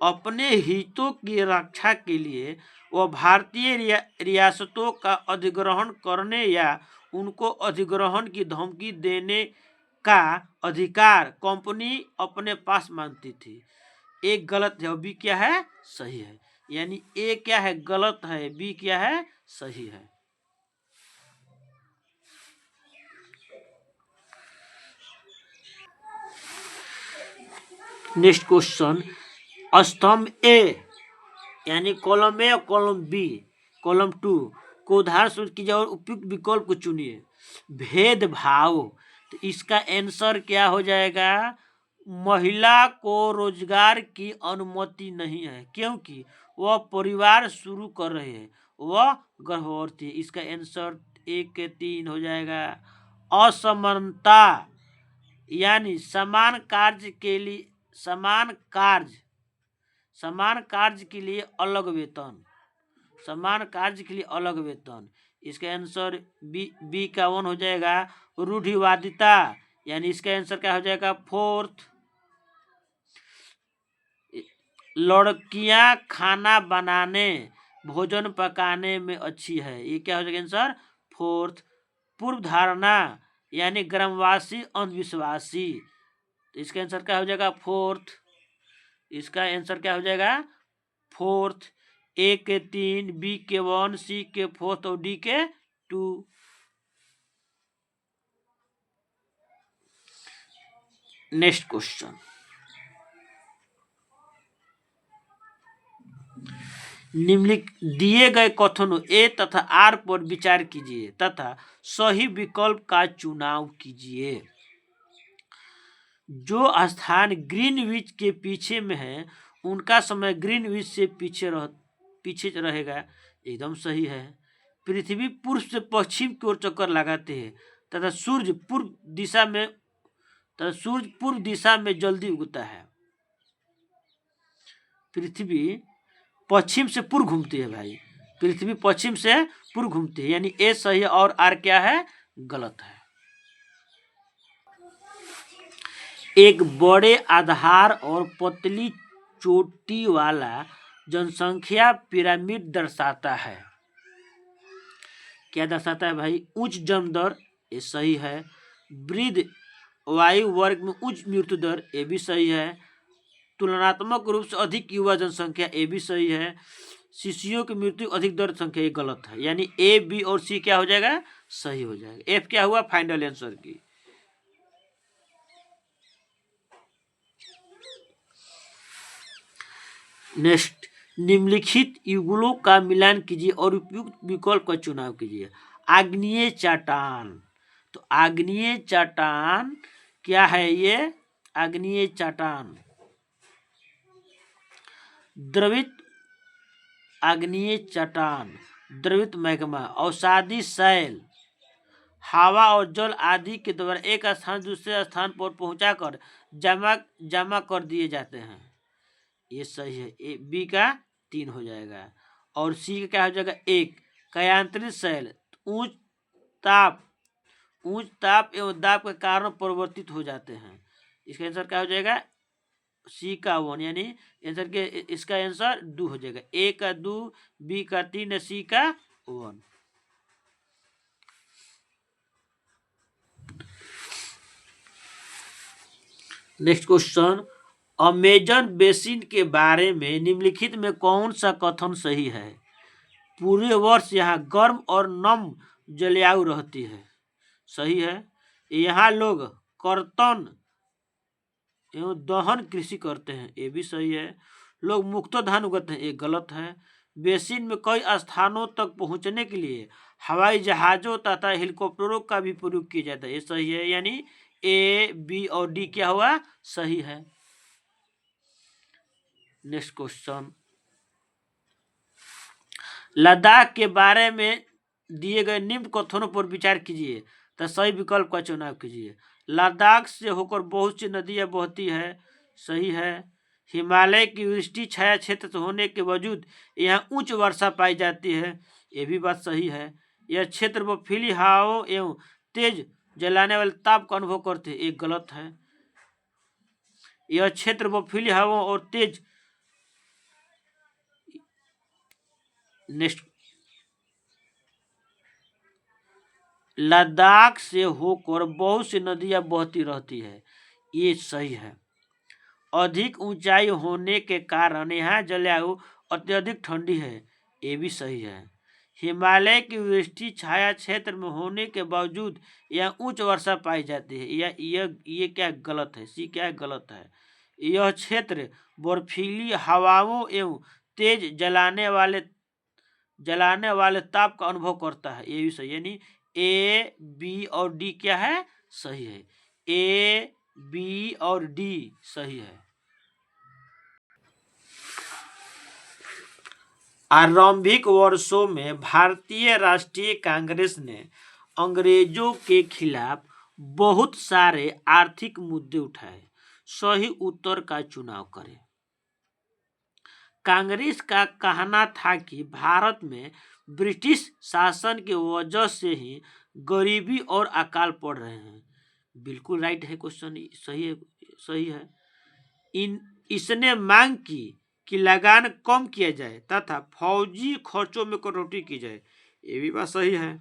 अपने हितों की रक्षा के लिए वह भारतीय रियासतों का अधिग्रहण करने या उनको अधिग्रहण की धमकी देने का अधिकार कंपनी अपने पास मानती थी। एक गलत है और बी क्या है? सही है, यानी ए क्या है? गलत है, बी क्या है? सही है। नेक्स्ट क्वेश्चन, स्तंभ ए यानी कॉलम ए और कॉलम बी, कॉलम 2 को उदाहरण सूचित कीजिए और उपयुक्त विकल्प को चुनिए। भेदभाव, तो इसका आंसर क्या हो जाएगा? महिला को रोजगार की अनुमति नहीं है क्योंकि वह परिवार शुरू कर रहे हैं, वह गर्भवती है। इसका आंसर 1 के 3 हो जाएगा। असमानता, यानी समान कार्य के लिए अलग वेतन, समान कार्य के लिए अलग वेतन। इसका आंसर बी का 1 हो जाएगा। रूढ़िवादिता, यानी इसका आंसर क्या हो जाएगा? 4th। लड़कियां खाना बनाने भोजन पकाने में अच्छी है, ये क्या हो जाएगा आंसर? 4th। पूर्व धारणा, यानी ग्रामवासी अंधविश्वासी, तो इसका आंसर क्या हो जाएगा? 4th। इसका आंसर क्या हो जाएगा? 4th। ए के 3, बी के 1, सी के 4th और डी के 2। नेक्स्ट क्वेश्चन, निम्नलिखित दिए गए कथनों ए तथा आर पर विचार कीजिए तथा सही विकल्प का चुनाव कीजिए। जो स्थान ग्रीनविच के पीछे में है उनका समय ग्रीनविच से पीछे रहेगा, एकदम सही है। पृथ्वी पूर्व से पश्चिम की ओर चक्कर लगाते हैं तथा सूर्य पूर्व दिशा में जल्दी उगता है। पृथ्वी पश्चिम से पूर्व घूमती है भाई, पृथ्वी पश्चिम से पूर्व घूमती है, यानी ए सही है और आर क्या है? गलत है। एक बड़े आधार और पतली चोटी वाला जनसंख्या पिरामिड दर्शाता है। क्या दर्शाता है भाई? उच्च जन्म दर, ये सही है। वृद्ध वायु वर्ग में उच्च मृत्यु दर, ये भी सही है। तुलनात्मक रूप से अधिक युवा जनसंख्या, ए भी सही है। शिशुओं की मृत्यु अधिक दर संख्या, ये गलत है, यानी ए, बी और सी क्या हो जाएगा? सही हो जाएगा। एफ क्या हुआ? फाइनल आंसर की। नेक्स्ट, निम्नलिखित युगलों का मिलान कीजिए और उपयुक्त विकल्प का चुनाव कीजिए। आग्नेय चट्टान, तो आग्नेय चट्टान क्या है? ये आग्नेय चट्टान द्रवित आग्नेय चट्टान, द्रवित मैग्मा, अवसादी शैल, हवा और जल आदि के द्वारा एक स्थान दूसरे स्थान पर पहुंचाकर जमा जमा कर दिए जाते हैं। ये सही है। बी का 3 हो जाएगा। और सी का क्या हो जाएगा 1। कयांतरित शैल ताप उच्च ताप एवं दाब के कारण परिवर्तित हो जाते हैं। इसका आंसर क्या हो जाएगा सी का 1, यानी आंसर के इसका आंसर 2 हो जाएगा। ए का 2, बी का 3, सी का 1। नेक्स्ट क्वेश्चन, अमेजन बेसिन के बारे में निम्नलिखित में कौन सा कथन सही है? पूरे वर्ष यहाँ गर्म और नम जलवायु रहती है। सही है। यहाँ लोग कर्तन एवं दहन कृषि करते हैं। ये भी सही है। लोग मुख्यतः धान उगाते हैं। ये गलत है। बेसिन में कई स्थानों तक पहुंचने के लिए हवाई जहाजों तथा हेलीकॉप्टरों का भी प्रयोग किया जाता है। ये सही है। यानी ए, बी और डी क्या हुआ सही है। नेक्स्ट क्वेश्चन, लद्दाख के बारे में दिए गए निम्न कथनों पर विचार कीजिए तो सही विकल्प का चुनाव कीजिए। लद्दाख से होकर बहुत सी नदियां बहती है। सही है। हिमालय की वृष्टि छाया क्षेत्र होने के बावजूद यहाँ उच्च वर्षा पाई जाती है। ये भी बात सही है। यह क्षेत्र बर्फीली हवाओं एवं तेज जलाने वाले ताप का अनुभव करते हैं। ये गलत है। यह क्षेत्र बर्फीली हवाओं और तेज नेक्स्ट, लद्दाख से होकर बहुत सी नदियां बहती रहती है। ये सही है। अधिक ऊंचाई होने के कारण यहाँ जलवायु अत्यधिक ठंडी है। ये भी सही है। हिमालय की वृष्टि छाया क्षेत्र में होने के बावजूद यहाँ उच्च वर्षा पाई जाती है। ये क्या गलत है? सी क्या गलत है? यह क्षेत्र बर्फीली हवाओं एवं तेज जलाने वाले ताप का अनुभव करता है। ये भी सही है। यानी ए, बी और डी क्या है सही है। ए, बी और डी सही है। आरंभिक वर्षों में भारतीय राष्ट्रीय कांग्रेस ने अंग्रेजों के खिलाफ बहुत सारे आर्थिक मुद्दे उठाए। सही उत्तर का चुनाव करें। कांग्रेस का कहना था कि भारत में ब्रिटिश शासन की वजह से ही गरीबी और अकाल पड़ रहे हैं। बिल्कुल राइट है। क्वेश्चन सही है। इसने मांग की कि लगान कम किया जाए तथा फौजी खर्चों में कटौती की जाए। ये भी बात सही है।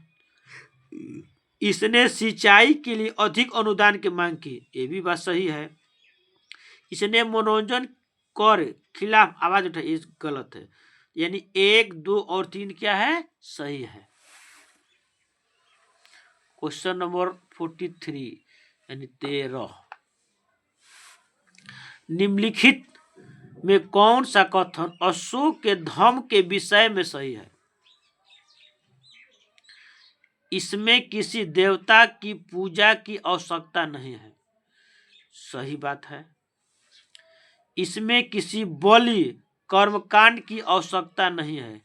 इसने सिंचाई के लिए अधिक अनुदान की मांग की। ये भी बात सही है। इसने मनोरंजन कर खिलाफ आवाज उठाई। ये गलत है। यानी 1, 2 और 3 क्या है सही है। क्वेश्चन नंबर 43 यानी 13, निम्नलिखित में कौन सा कथन अशोक के धम्म के विषय में सही है? इसमें किसी देवता की पूजा की आवश्यकता नहीं है। सही बात है। इसमें किसी बलि कर्मकांड की आवश्यकता नहीं है।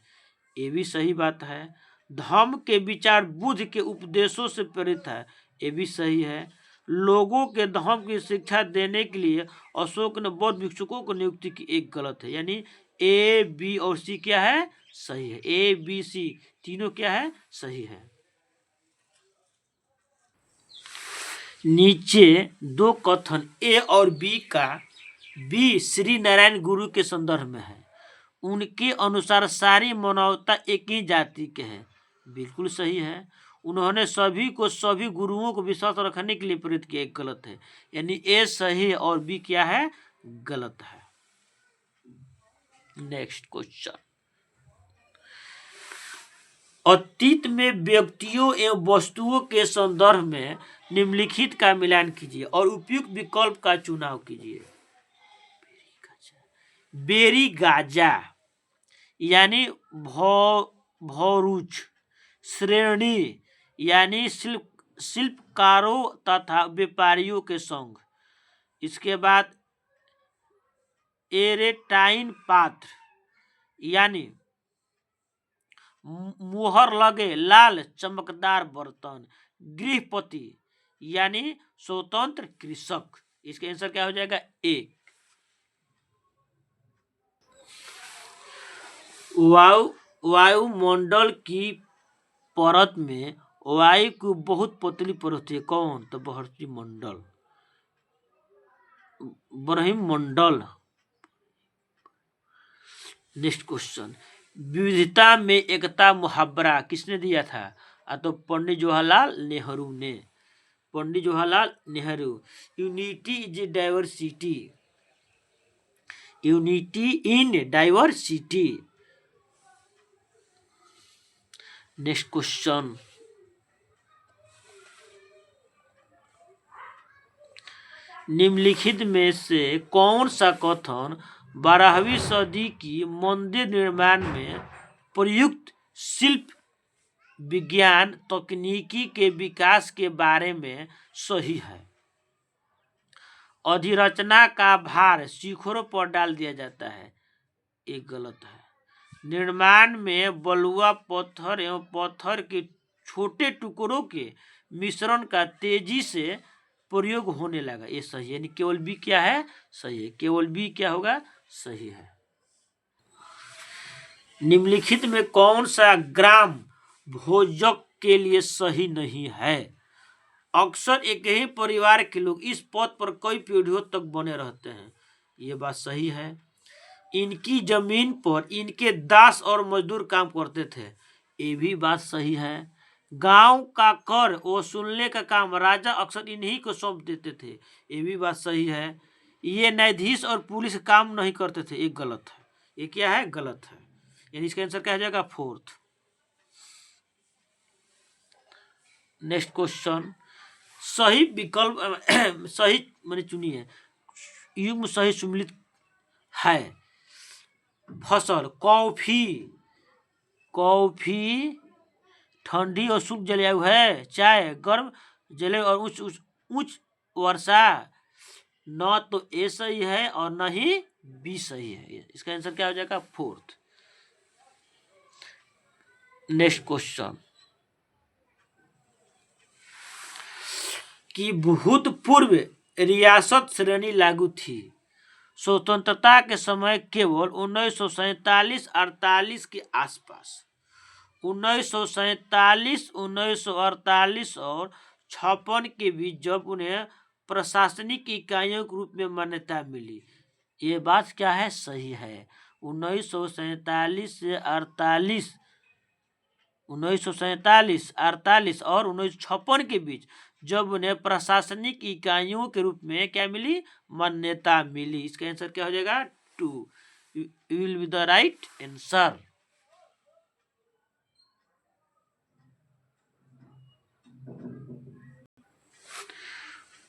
ये भी सही बात है। धम्म के विचार बुद्ध के उपदेशों से प्रेरित है। ये भी सही है। लोगों के धर्म की शिक्षा देने के लिए अशोक ने बौद्ध भिक्षुकों को नियुक्ति की। एक गलत है। यानी ए, बी और सी क्या है सही है। ए, बी, सी तीनों क्या है सही है। नीचे दो कथन ए और बी का बी श्री नारायण गुरु के संदर्भ में है। उनके अनुसार सारी मानवता एक ही जाति के है। बिल्कुल सही है। उन्होंने सभी को सभी गुरुओं को विश्वास रखने के लिए प्रेरित किया। एक गलत है। यानी ए सही है और बी क्या है गलत है। नेक्स्ट क्वेश्चन, अतीत में व्यक्तियों एवं वस्तुओं के संदर्भ में निम्नलिखित का मिलान कीजिए और उपयुक्त विकल्प का चुनाव कीजिए। बेरी गाजा यानी भौरुच, श्रेणी यानी शिल्पकारों तथा व्यापारियों के संघ। इसके बाद एरेटाइन पात्र यानी मुहर लगे लाल चमकदार बर्तन। गृहपति यानी स्वतंत्र कृषक। इसका आंसर क्या हो जाएगा? ए। वायुमंडल की परत में वायु की बहुत पतली परत होती है। कौन? तो ब्रह्ममंडल। ब्रह्ममंडल। नेक्स्ट क्वेश्चन, विविधता में एकता मुहावरा किसने दिया था? तो पंडित जवाहरलाल नेहरू ने। Pandit Jawaharlal Nehru. Unity is diversity. Unity in diversity. Next question, निम्नलिखित में से कौन सा कथन 12वीं सदी की मंदिर निर्माण में प्रयुक्त शिल्प विज्ञान तकनीकी के विकास के बारे में सही है? अधिरचना का भार शिखरों पर डाल दिया जाता है। एक गलत है। निर्माण में बलुआ पत्थर एवं पत्थर के छोटे टुकड़ों के मिश्रण का तेजी से प्रयोग होने लगा। ये सही है। यानी केवल बी क्या है? सही है। केवल बी क्या होगा? सही है। निम्नलिखित में कौन सा ग्राम भोजक के लिए सही नहीं है? अक्सर एक ही परिवार के लोग इस पद पर कई पीढ़ियों तक बने रहते हैं। ये बात सही है। इनकी जमीन पर इनके दास और मजदूर काम करते थे। ये भी बात सही है। गांव का कर वसूलने का काम राजा अक्सर इन्हीं को सौंप देते थे। ये भी बात सही है। ये न्यायाधीश और पुलिस काम नहीं करते थे। ये गलत है। ये क्या है? गलत है। यानी इसका आंसर क्या हो जाएगा? फोर्थ। नेक्स्ट क्वेश्चन, सही विकल्प सही मैंने चुनी है। युग्म सही सम्मिलित है। फसल कॉफी। कॉफी ठंडी और शुष्क जलवायु है। चाय गर्म जलवायु और उच्च वर्षा। न तो ए सही है और न ही बी सही है। इसका आंसर क्या हो जाएगा? फोर्थ। नेक्स्ट क्वेश्चन, कि भूतपूर्व रियासत श्रेणी लागू थी। स्वतंत्रता के समय केवल 1947-48 के आसपास। 1947, 1948 और 56 के बीच जब उन्हें प्रशासनिक इकाइयों के रूप में मान्यता मिली। ये बात क्या है? सही है। 1947 से 48, 1947, 48 और 1956 के बीच जब उन्हें प्रशासनिक इकाइयों के रूप में क्या मिली? मान्यता मिली। इसका आंसर क्या हो जाएगा? 2 will be the right answer.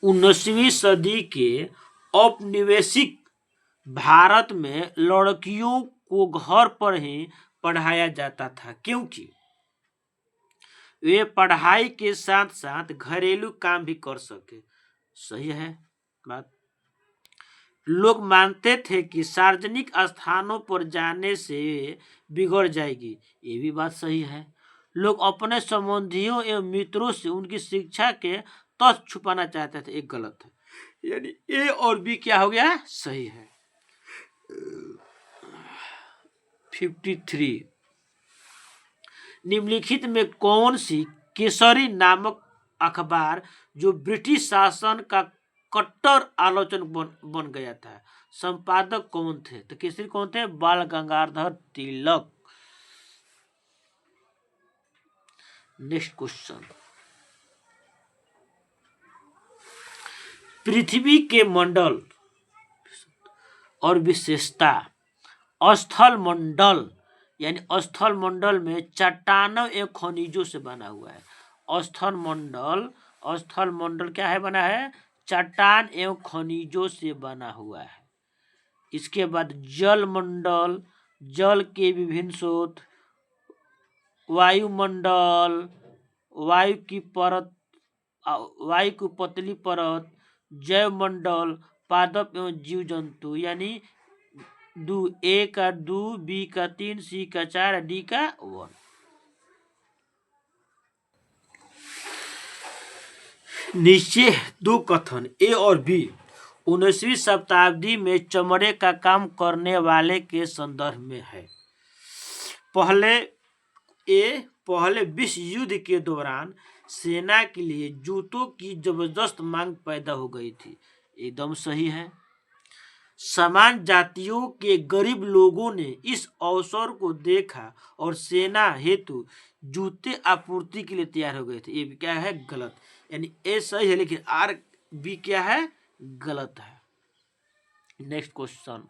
उन्नीसवीं सदी के औपनिवेशिक भारत में लड़कियों को घर पर ही पढ़ाया जाता था, क्योंकि वे पढ़ाई के साथ साथ घरेलू काम भी कर सके। सही है बात। लोग मानते थे कि सार्वजनिक स्थानों पर जाने से बिगड़ जाएगी। ये भी बात सही है। लोग अपने संबंधियों एवं मित्रों से उनकी शिक्षा के तथ्य छुपाना चाहते थे। एक गलत है। यानी ए और बी क्या हो गया? सही है। 53, निम्नलिखित में कौन सी केसरी नामक अखबार जो ब्रिटिश शासन का कट्टर आलोचक बन गया था, संपादक कौन थे? तो केसरी कौन थे? बाल गंगाधर तिलक। नेक्स्ट क्वेश्चन, पृथ्वी के मंडल और विशेषता। स्थल मंडल यानी स्थल मंडल में चट्टानों एवं खनिजों से बना हुआ है। स्थल मंडल क्या है? बना है चट्टान एवं खनिजों से बना हुआ है। इसके बाद जल मंडल, जल के विभिन्न स्रोत। वायुमंडल, वायु की परत, वायु की पतली परत। जैव मंडल, पादप एवं जीव जंतु। यानी 2, ए का 2, बी का 3, सी का 4, डी का 1। नीचे दो कथन ए और बी 19वीं शताब्दी में चमड़े का काम करने वाले के संदर्भ में है। पहले विश्व युद्ध के दौरान सेना के लिए जूतों की जबरदस्त मांग पैदा हो गई थी। एकदम सही है। समान जातियों के गरीब लोगों ने इस अवसर को देखा और सेना हेतु जूते आपूर्ति के लिए तैयार हो गए थे। ये क्या है? गलत। यानी ए सही है लेकिन आर बी क्या है? गलत है। नेक्स्ट क्वेश्चन,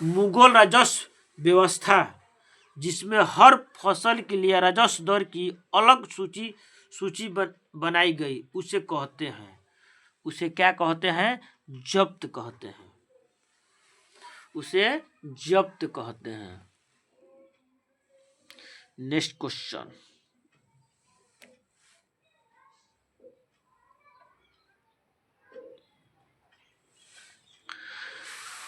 मुगल राजस्व व्यवस्था जिसमें हर फसल के लिए राजस्व दर की अलग सूची बनाई गई उसे कहते हैं, उसे क्या कहते हैं? जब्त कहते हैं, उसे जब्त कहते हैं। नेक्स्ट क्वेश्चन,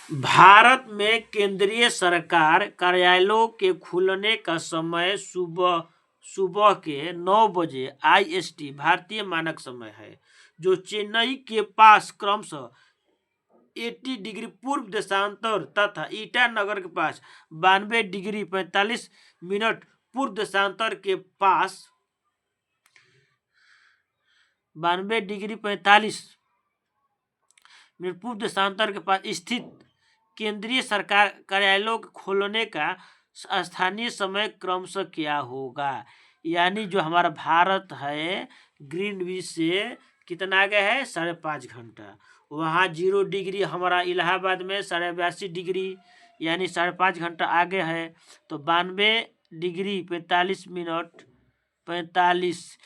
भारत में केंद्रीय सरकार कार्यालयों के खुलने का समय सुबह के 9 बजे IST भारतीय मानक समय है, जो चेन्नई के पास क्रमशः 80 डिग्री पूर्व देशांतर तथा ईटानगर के पास 92 डिग्री 45 मिनट पूर्व देशांतर के पास 92 डिग्री 45 मिनट पूर्व देशांतर के पास स्थित केंद्रीय सरकार कार्यालयों के खोलने का स्थानीय समय क्रमशः क्या होगा? यानी जो हमारा भारत है ग्रीनविच से कितना आगे है? 5.5 घंटा। वहाँ 0 डिग्री हमारा इलाहाबाद में 82 डिग्री यानी 5.5 घंटा आगे है। तो 92 डिग्री 45 मिनट 45,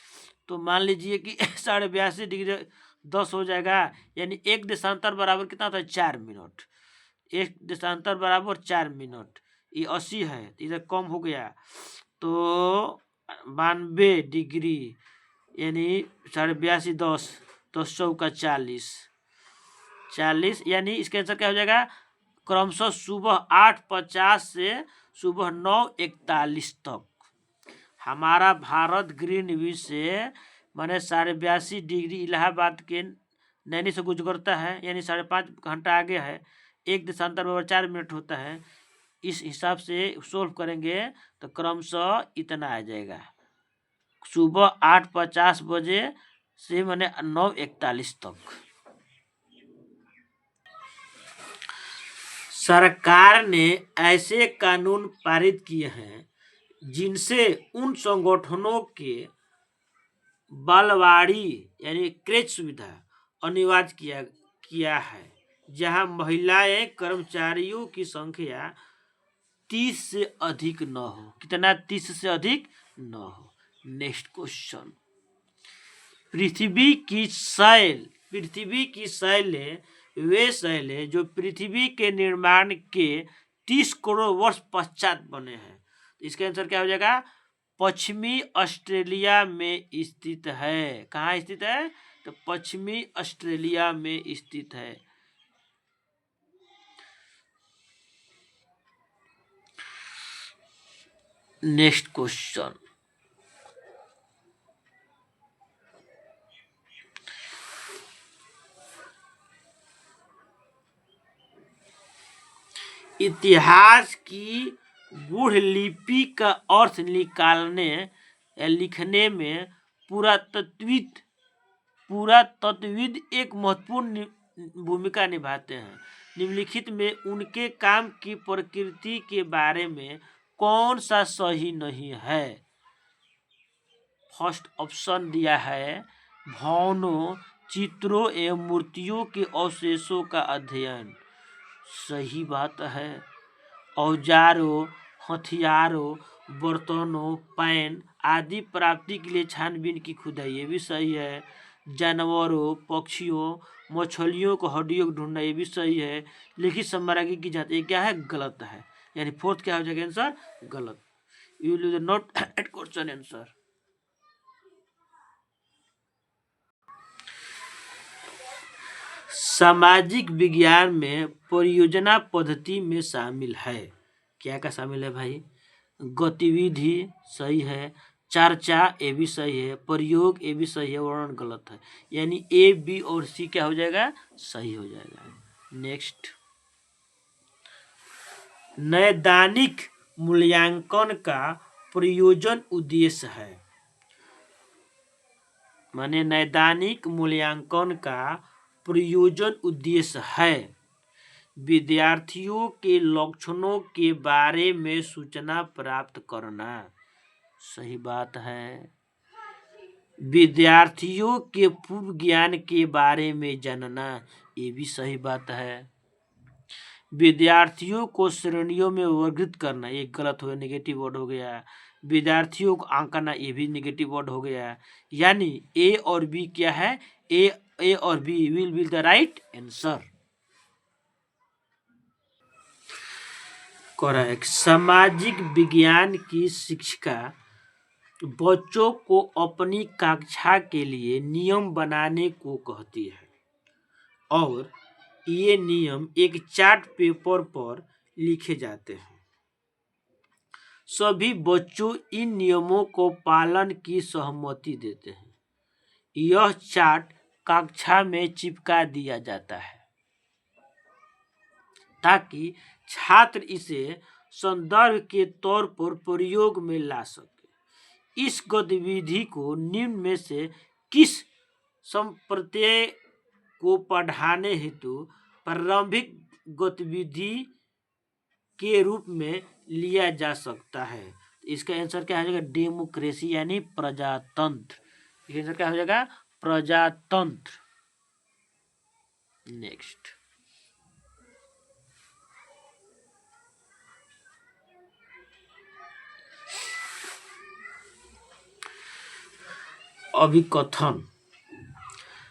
तो मान लीजिए कि 82 डिग्री 10 हो जाएगा, यानी एक देशांतर बराबर कितना होता है? 4 मिनट। एक देशांतर बराबर 4 मिनट। ये 80 है, इधर कम हो गया तो 92 डिग्री यानी 82 10 तो 100 का 40 यानी इसका आंसर क्या हो जाएगा? क्रमशः सुबह 8:50 से सुबह 9:41 तक हमारा भारत ग्रीनविच से माने 82 डिग्री इलाहाबाद के नैनी से गुजरता है, यानी 5.5 घंटा आगे है। एक देशांतर बराबर 4 मिनट होता है। इस हिसाब से सोल्व करेंगे तो क्रमशः इतना आ जाएगा, सुबह 8:50 बजे से माने 9:41 तक। सरकार ने ऐसे कानून पारित किए हैं जिनसे उन संगठनों के बालवाड़ी यानी क्रेच सुविधा अनिवार्य किया है जहां महिलाएं कर्मचारियों की संख्या 30 से अधिक न हो। कितना? 30 से अधिक न हो। नेक्स्ट क्वेश्चन, पृथ्वी की शैलें वे शैलें जो पृथ्वी के निर्माण के 30 करोड़ वर्ष पश्चात बने हैं। इसका आंसर क्या हो जाएगा? पश्चिमी ऑस्ट्रेलिया में स्थित है। कहाँ स्थित है? तो पश्चिमी ऑस्ट्रेलिया में स्थित है। नेक्स्ट क्वेश्चन, इतिहास की गूढ़ लिपि का अर्थ निकालने या लिखने में पुरातत्वविद एक महत्वपूर्ण भूमिका निभाते हैं। निम्नलिखित में उनके काम की प्रकृति के बारे में कौन सा सही नहीं है? फर्स्ट ऑप्शन दिया है भवनों, चित्रों एवं मूर्तियों के अवशेषों का अध्ययन। सही बात है। औजारों, हथियारों, बर्तनों, पैन आदि प्राप्ति के लिए छानबीन की खुदाई, ये भी सही है। जानवरों, पक्षियों, मछलियों को हड्डियों को ढूंढना, ये भी सही है। लिखित सम्राज्ञी की जाति, ये क्या है? गलत है। यानी फोर्थ क्या हो जाएगा आंसर? गलत। You will not at question answer. सामाजिक विज्ञान में परियोजना पद्धति में शामिल है। क्या क्या शामिल है भाई? गतिविधि सही है, चर्चा ए भी सही है, प्रयोग ए भी सही है, वर्णन गलत है। यानी ए बी और सी क्या हो जाएगा? सही हो जाएगा। नेक्स्ट, नैदानिक मूल्यांकन का प्रयोजन उद्देश्य है। माने नैदानिक मूल्यांकन का प्रयोजन उद्देश्य है विद्यार्थियों के लक्षणों के बारे में सूचना प्राप्त करना। सही बात है। विद्यार्थियों के पूर्व ज्ञान के बारे में जानना, ये भी सही बात है। विद्यार्थियों को श्रेणियों में वर्गीकृत करना, ये गलत हो गया, नेगेटिव वर्ड हो गया। विद्यार्थियों को आंकना, ये भी नेगेटिव वर्ड हो गया। यानी ए और बी क्या है? ए और B will be the right answer. Correct. सामाजिक विज्ञान की शिक्षिका बच्चों को अपनी कक्षा के लिए नियम बनाने को कहती है और ये नियम एक चार्ट पेपर पर लिखे जाते हैं। सभी बच्चों इन नियमों को पालन की सहमति देते हैं। यह चार्ट कक्षा में चिपका दिया जाता है ताकि छात्र इसे संदर्भ के तौर पर प्रयोग में ला सके। इस गतिविधि को निम्न में से किस संप्रत्यय को पढ़ाने हेतु प्रारंभिक गतिविधि के रूप में लिया जा सकता है? इसका आंसर क्या हो जाएगा? डेमोक्रेसी यानी प्रजातंत्र। इसका आंसर क्या हो जाएगा? प्रजातंत्र। नेक्स्ट, अभिकथन।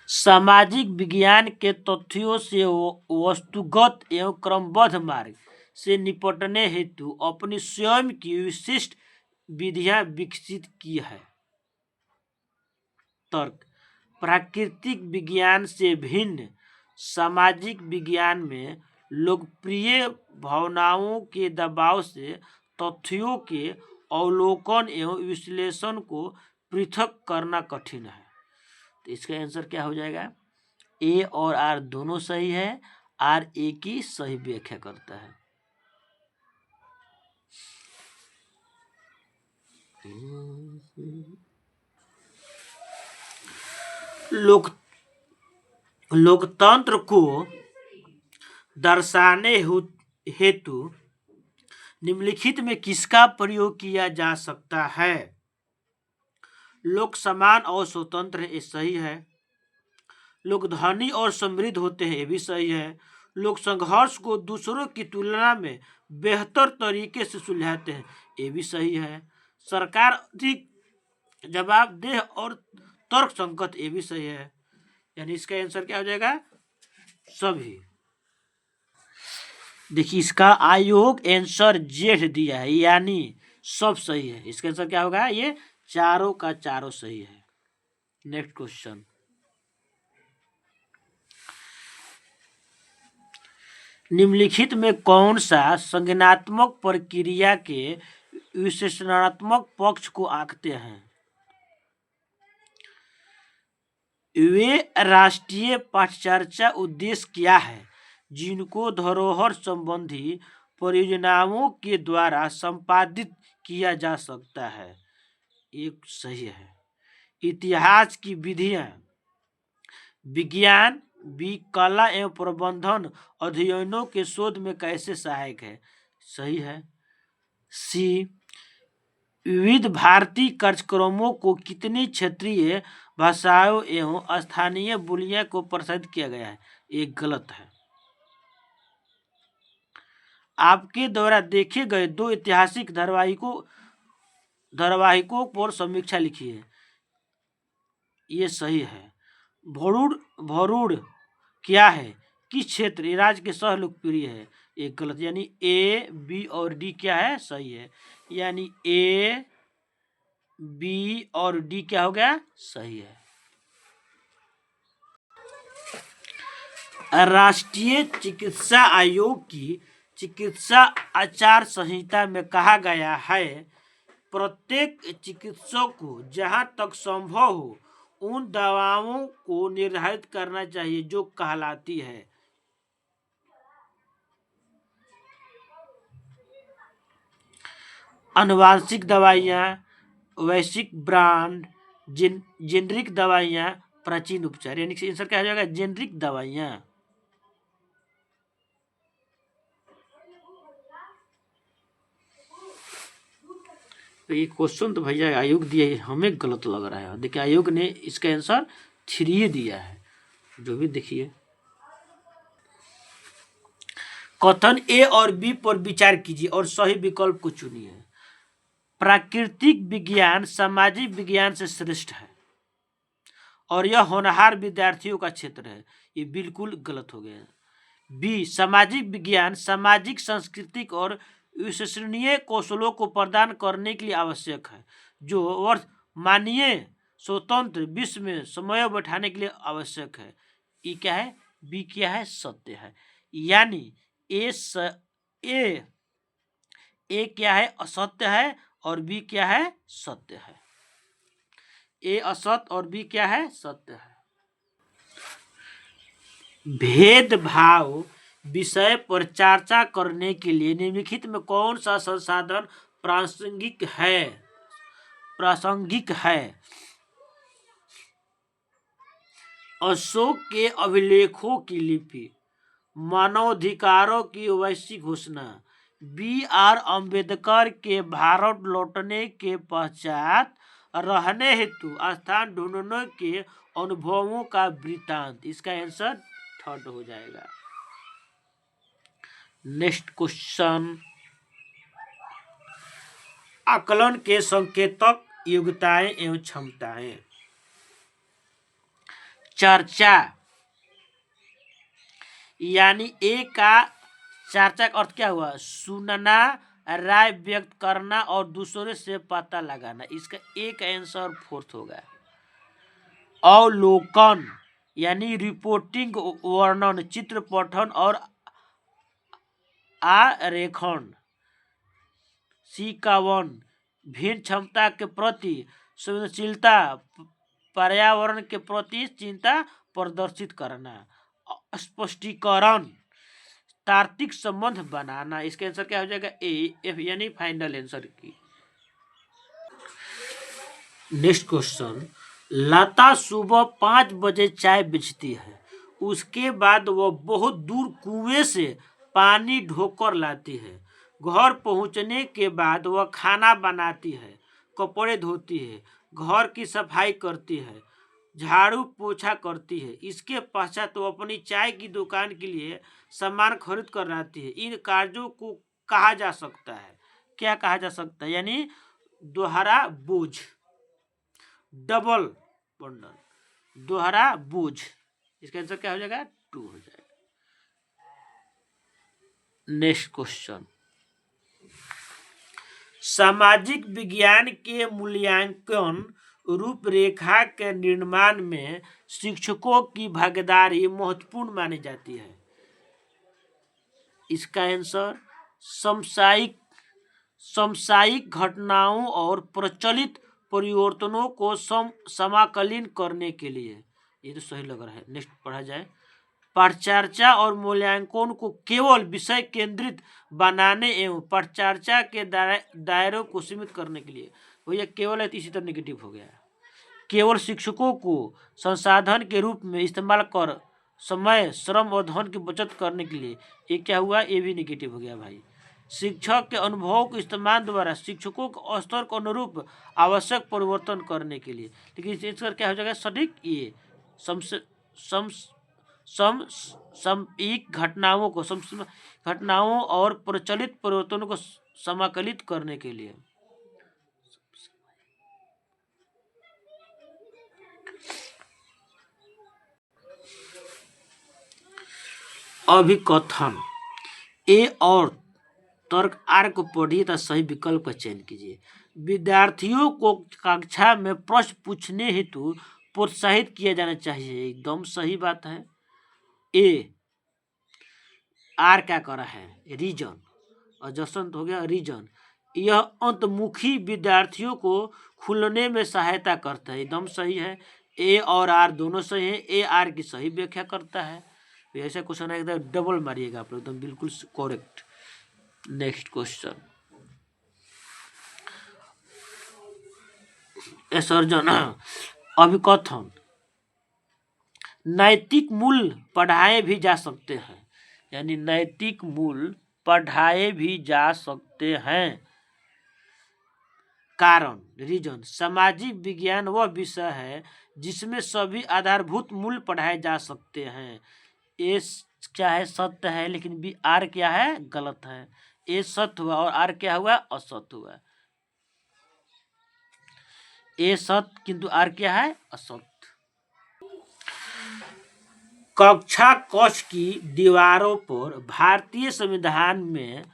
सामाजिक विज्ञान के तथ्यों से वस्तुगत एवं क्रमबद्ध मार्ग से निपटने हेतु अपनी स्वयं की विशिष्ट विधियां विकसित की है। तर्क। प्राकृतिक विज्ञान से भिन्न सामाजिक विज्ञान में लोकप्रिय भावनाओं के दबाव से तथ्यों के अवलोकन एवं विश्लेषण को पृथक करना कठिन है। तो इसका आंसर क्या हो जाएगा? ए और आर दोनों सही है। आर ए की सही व्याख्या करता है। लोकतंत्र को दर्शाने हेतु निम्नलिखित में किसका प्रयोग किया जा सकता है? लोग समान और स्वतंत्र है, ये सही है। लोग धनी और समृद्ध होते हैं, ये भी सही है। लोग संघर्ष को दूसरों की तुलना में बेहतर तरीके से सुलझाते हैं, ये भी सही है। सरकार अधिक जवाबदेह और तर्क संगत, ये भी सही है। यानी इसका आंसर क्या हो जाएगा? सभी। देखिए इसका आयोग आंसर जेड दिया है, यानी सब सही है। इसका आंसर क्या होगा? ये चारों का चारों सही है। नेक्स्ट क्वेश्चन, निम्नलिखित में कौन सा संज्ञानात्मक प्रक्रिया के विश्लेषणात्मक पक्ष को आंकते हैं? वे राष्ट्रीय पाठचर्चा उद्देश्य क्या है जिनको धरोहर संबंधी परियोजनाओं के द्वारा संपादित किया जा सकता है? एक सही है। इतिहास की विधियां विज्ञान बी कला एवं प्रबंधन अध्ययनों के शोध में कैसे सहायक है? सही है। सी विविध भारतीय कार्यक्रमों को कितनी क्षेत्रीय भाषाओं एवं स्थानीय बोलियों को प्रसारित किया गया है? एक गलत है। आपके द्वारा देखे गए 2 ऐतिहासिक धारावाहिकों पर समीक्षा लिखिए, ये सही है। भरूड़ क्या है? किस क्षेत्र राज्य के सह लोकप्रिय है? एक गलत। यानी ए बी और डी क्या है? सही है। यानी ए बी और डी क्या हो गया? सही है। राष्ट्रीय चिकित्सा आयोग की चिकित्सा आचार संहिता में कहा गया है प्रत्येक चिकित्सक को जहां तक संभव हो उन दवाओं को निर्धारित करना चाहिए जो कहलाती है आनुवांशिक दवाइयाँ, वैश्विक ब्रांड, जेनरिक दवाइयाँ, प्राचीन उपचार। यानी कि आंसर क्या हो जाएगा? जेनरिक दवाइयाँ। तो ये क्वेश्चन तो भैया आयोग दिया है, हमें गलत लग रहा है। देखिए आयोग ने इसका आंसर 3 दिया है, जो भी देखिए। कथन ए और बी पर विचार कीजिए और सही विकल्प को चुनिए। प्राकृतिक विज्ञान सामाजिक विज्ञान से श्रेष्ठ है और यह होनहार विद्यार्थियों का क्षेत्र है। ये बिल्कुल गलत हो गया। बी, सामाजिक विज्ञान सामाजिक, सांस्कृतिक और विश्वसनीय कौशलों को प्रदान करने के लिए आवश्यक है, जो वर्तमानीय स्वतंत्र विश्व में समय बैठाने के लिए आवश्यक है। ये क्या है? बी क्या है? सत्य है। यानी ए क्या है? असत्य है और बी क्या है? सत्य है। ए असत्य और बी क्या है? सत्य है। भेदभाव विषय पर चर्चा करने के लिए निम्नलिखित में कौन सा संसाधन प्रासंगिक है? अशोक के अभिलेखों की लिपि, मानवाधिकारों की वैश्विक घोषणा, बी.आर. अम्बेडकर के भारत लौटने के पश्चात रहने हेतु स्थान ढूंढने के अनुभवों का वृत्तांत। इसका आंसर 3rd हो जाएगा। नेक्स्ट क्वेश्चन, आकलन के संकेतक, योग्यताएं एवं क्षमताएं। चर्चा यानी ए का चर्चा का अर्थ क्या हुआ? सुनना, राय व्यक्त करना और दूसरे से पता लगाना। इसका एक आंसर 4th होगा। अवलोकन यानी रिपोर्टिंग, वर्णन, चित्र पठन और आरेखन। सिकावन भिन्न क्षमता के प्रति संवेदनशीलता, पर्यावरण के प्रति चिंता प्रदर्शित करना। स्पष्टीकरण तार्किक संबंध बनाना। इसका आंसर क्या हो जाएगा? ए, एफ यानी फाइनल आंसर की। नेक्स्ट क्वेश्चन, लता सुबह 5 बजे चाय बेचती है, उसके बाद वह बहुत दूर कुएं से पानी ढोकर लाती है। घर पहुंचने के बाद वह खाना बनाती है, कपड़े धोती है, घर की सफाई करती है, झाड़ू पोछा करती है। इसके पश्चात वो अपनी चाय की दुकान के लिए सामान खरीद कर लाती है। इन कार्यों को कहा जा सकता है, क्या कहा जा सकता है? यानी दोहरा बोझ, डबल बंडल, दोहरा बोझ। इसका आंसर क्या हो जाएगा? 2 हो जाएगा। नेक्स्ट क्वेश्चन, सामाजिक विज्ञान के मूल्यांकन रूपरेखा के निर्माण में शिक्षकों की भागीदारी महत्वपूर्ण मानी जाती है। इसका आंसर समसामयिक घटनाओं और प्रचलित परिवर्तनों को समाकलित करने के लिए। ये तो सही लग रहा है। नेक्स्ट पढ़ा जाए, परिचर्चा और मूल्यांकन को केवल विषय केंद्रित बनाने एवं परिचर्चा के दायरों को सीमित करने के लिए। भैया केवल है तो इसी तरह निगेटिव हो गया। केवल शिक्षकों को संसाधन के रूप में इस्तेमाल कर समय, श्रम और धन की बचत करने के लिए। ये क्या हुआ? ये भी निगेटिव हो गया भाई। शिक्षक के अनुभवों के इस्तेमाल द्वारा शिक्षकों के स्तर के अनुरूप आवश्यक परिवर्तन करने के लिए। लेकिन इसका क्या हो जाएगा? सटीक ये समसामयिक घटनाओं और प्रचलित परिवर्तनों को समाकलित करने के लिए। अभिकथन ए और तर्क आर को पढ़िए तथा सही विकल्प का चयन कीजिए। विद्यार्थियों को कक्षा में प्रश्न पूछने हेतु प्रोत्साहित किया जाना चाहिए। एकदम सही बात है। ए, आर क्या कर रहा है, रीजन, और जसंत हो गया रीजन। यह अंतमुखी विद्यार्थियों को खुलने में सहायता करता है, एकदम सही है। ए और आर दोनों सही है, ए आर की सही व्याख्या करता है। तो ऐसा क्वेश्चन है एकदम डबल मारिएगा आप लोग, एकदम बिल्कुल करेक्ट। नेक्स्ट क्वेश्चन, सर्जन अभिकथन, नैतिक मूल्य पढ़ाए भी जा सकते हैं, यानी नैतिक मूल्य पढ़ाए भी जा सकते हैं। कारण, रीजन, सामाजिक विज्ञान वह विषय है जिसमें सभी आधारभूत मूल्य पढ़ाए जा सकते हैं। ए क्या है, सत्य है, लेकिन बी आर क्या है, गलत है। ए सत्य हुआ और आर क्या हुआ, असत्य हुआ। ए सत्य किंतु आर क्या है, असत्य। कक्षा कक्ष की दीवारों पर भारतीय संविधान में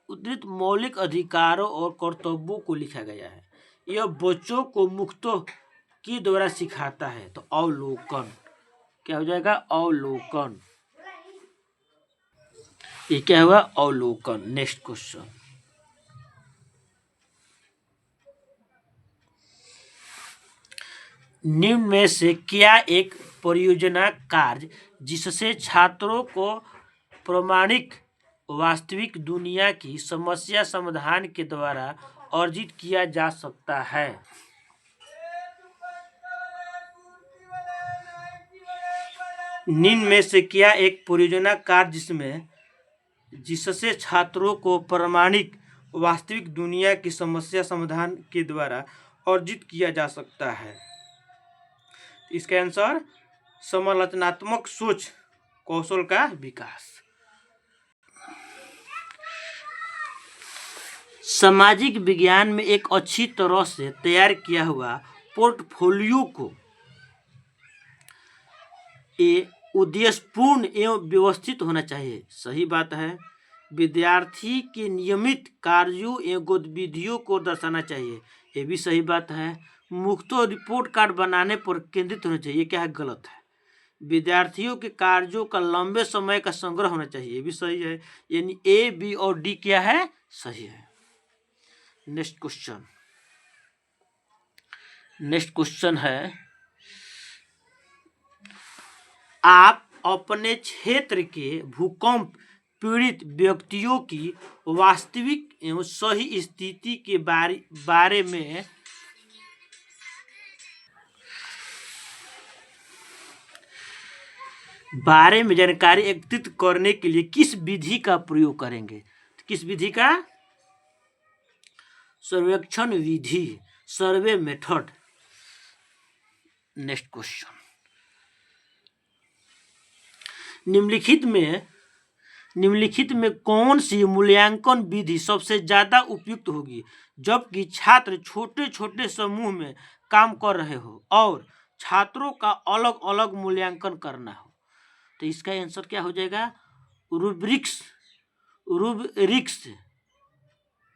उद्धृत मौलिक अधिकारों और कर्तव्यों को लिखा गया है। यह बच्चों को मुक्तों के द्वारा सिखाता है। तो अवलोकन क्या हो जाएगा, अवलोकन। ये क्या हुआ, अवलोकन। नेक्स्ट क्वेश्चन, निम्न में से क्या एक परियोजना कार्य जिससे छात्रों को प्रामाणिक वास्तविक दुनिया की समस्या समाधान के द्वारा अर्जित किया जा सकता है। निम्न में से क्या एक परियोजना कार्य जिससे छात्रों को प्रामाणिक वास्तविक दुनिया की समस्या समाधान के द्वारा अर्जित किया जा सकता है। इसका आंसर समालोचनात्मक सोच कौशल का विकास। सामाजिक विज्ञान में एक अच्छी तरह से तैयार किया हुआ पोर्टफोलियो को उद्देश्यपूर्ण एवं व्यवस्थित होना चाहिए। सही बात है। विद्यार्थी के नियमित कार्यों एवं गतिविधियों को दर्शाना चाहिए। ये भी सही बात है। मुख्य रिपोर्ट कार्ड बनाने पर केंद्रित होना चाहिए। क्या है, गलत है। विद्यार्थियों के कार्यों का लंबे समय का संग्रह होना चाहिए। ये भी सही है। यानी ए, बी और डी क्या है, सही है। नेक्स्ट क्वेश्चन है, आप अपने क्षेत्र के भूकंप पीड़ित व्यक्तियों की वास्तविक एवं सही स्थिति के बारे में जानकारी एकत्रित करने के लिए किस विधि का प्रयोग करेंगे? किस विधि का? सर्वेक्षण विधि, सर्वे मेथड। नेक्स्ट क्वेश्चन, निम्नलिखित में कौन सी मूल्यांकन विधि सबसे ज्यादा उपयुक्त होगी जबकि छात्र छोटे छोटे समूह में काम कर रहे हो और छात्रों का अलग अलग मूल्यांकन करना हो? तो इसका आंसर क्या हो जाएगा, रूब्रिक्स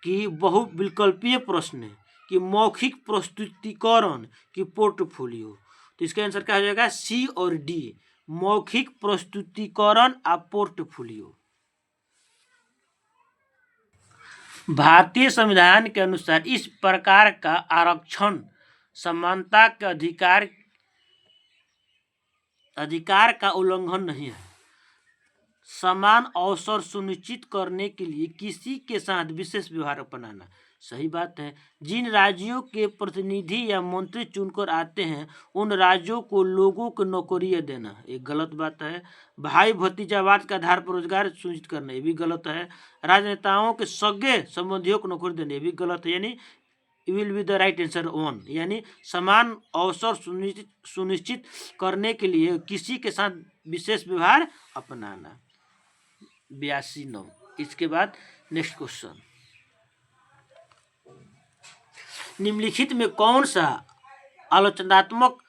की बहुविकल्पीय प्रश्न, कि मौखिक प्रस्तुतिकरण, की पोर्टफोलियो। तो इसका आंसर क्या हो जाएगा, सी और डी, मौखिक प्रस्तुतिकरण और पोर्टफोलियो। भारतीय संविधान के अनुसार इस प्रकार का आरक्षण समानता के अधिकार का उल्लंघन नहीं है। समान अवसर सुनिश्चित करने के लिए किसी के साथ विशेष व्यवहार अपनाना। सही बात है। जिन राज्यों के प्रतिनिधि या मंत्री चुनकर आते हैं उन राज्यों को लोगों को नौकरियां देना, एक गलत बात है। भाई भतीजावाद के आधार पर रोजगार सुनिश्चित करना, ये भी गलत है। राजनेताओं के सगे संबंधियों को नौकरी देना, ये भी गलत है। यानी will be the right answer 1, यानी समान अवसर सुनिश्चित करने के लिए किसी के साथ विशेष व्यवहार अपनाना। 82 इसके बाद नेक्स्ट क्वेश्चन, निम्नलिखित में कौन सा आलोचनात्मक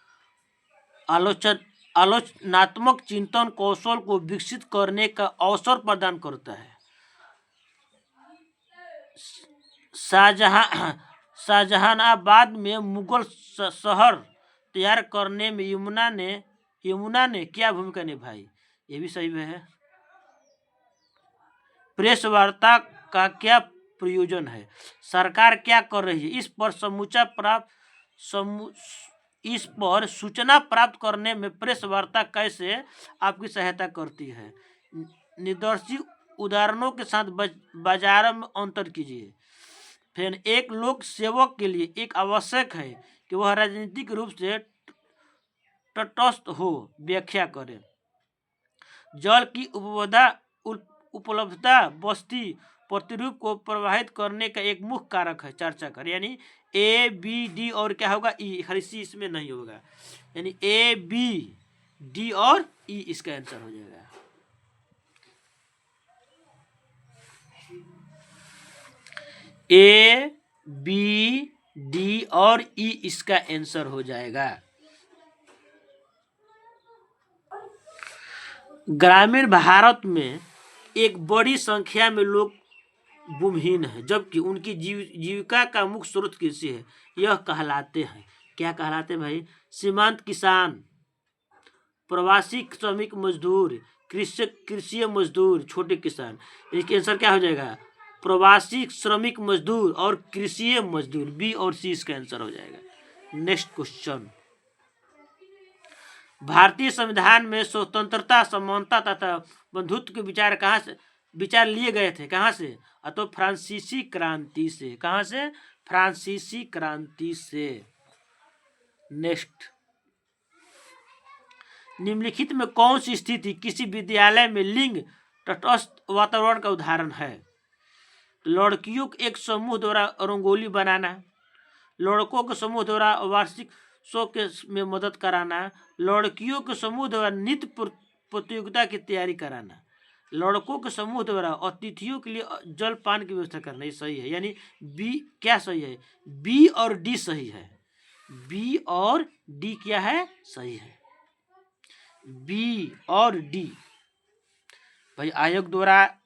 चिंतन कौशल को विकसित करने का अवसर प्रदान करता है? शाहजहानाबाद में मुगल शहर तैयार करने में यमुना ने क्या भूमिका निभाई? ये भी सही है। प्रेस वार्ता का क्या प्रयोजन है, सरकार क्या कर रही है, इस पर सूचना प्राप्त करने में प्रेस वार्ता कैसे आपकी सहायता करती है। निदर्शी उदाहरणों के साथ बाजार में अंतर कीजिए। फिर एक लोक सेवक के लिए एक आवश्यक है कि वह राजनीतिक रूप से तटस्थ हो। व्याख्या करें। जल की उपलब्धता बस्ती प्रतिरूप को प्रभावित करने का एक मुख्य कारक है। चर्चा करें। यानी ए बी डी और क्या होगा ई, हर सी इसमें नहीं होगा, यानी ए बी डी और ई इसका आंसर हो जाएगा। ए बी डी और ई इसका आंसर हो जाएगा। ग्रामीण भारत में एक बड़ी संख्या में लोग भूमिहीन है, जबकि उनकी जीविका का मुख्य स्रोत कृषि है। यह कहलाते हैं, क्या कहलाते हैं भाई? सीमांत किसान, प्रवासी श्रमिक मजदूर, कृषि मजदूर, छोटे किसान। इसका आंसर क्या हो जाएगा? प्रवासी श्रमिक मजदूर और कृषि मजदूर। बी और सी इसका आंसर हो जाएगा। Next question. भारतीय संविधान में स्वतंत्रता, समानता तथा बंधुत्व के विचार लिए गए थे। कहाँ से? तो फ्रांसीसी क्रांति से। कहाँ से? फ्रांसीसी क्रांति से। नेक्स्ट। निम्नलिखित में कौन सी स्थिति किसी विद्यालय में लिंग तटस्थ वातावरण का उदाहरण है? लड़कियों के एक समूह द्वारा रंगोली बनाना, लड़कों के समूह द्वारा वार्षिक शो में मदद कराना, लड़कियों के समूह द्वारा नृत्य प्रतियोगिता की तैयारी कराना, लड़कों के समूह द्वारा अतिथियों के लिए जलपान की व्यवस्था करना। ये सही है, यानी बी क्या सही है? बी और डी सही है। बी और डी क्या है? सही है। बी और डी भाई आयोग द्वारा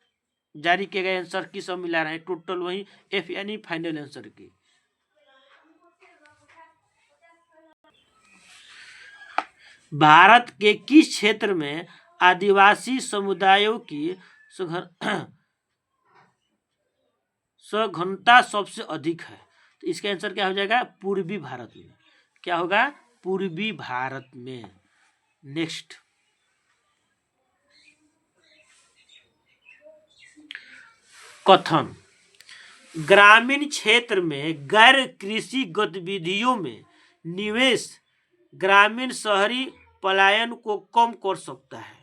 जारी किए गए आंसर की सब मिला रहे हैं, टोटल वही एफ यानी फाइनल आंसर की। भारत के किस क्षेत्र में आदिवासी समुदायों की सघनता सबसे अधिक है? तो इसका आंसर क्या हो जाएगा? पूर्वी भारत में। क्या होगा? पूर्वी भारत में। नेक्स्ट। कथन। ग्रामीण क्षेत्र में गैर कृषि गतिविधियों में निवेश ग्रामीण शहरी पलायन को कम कर सकता है।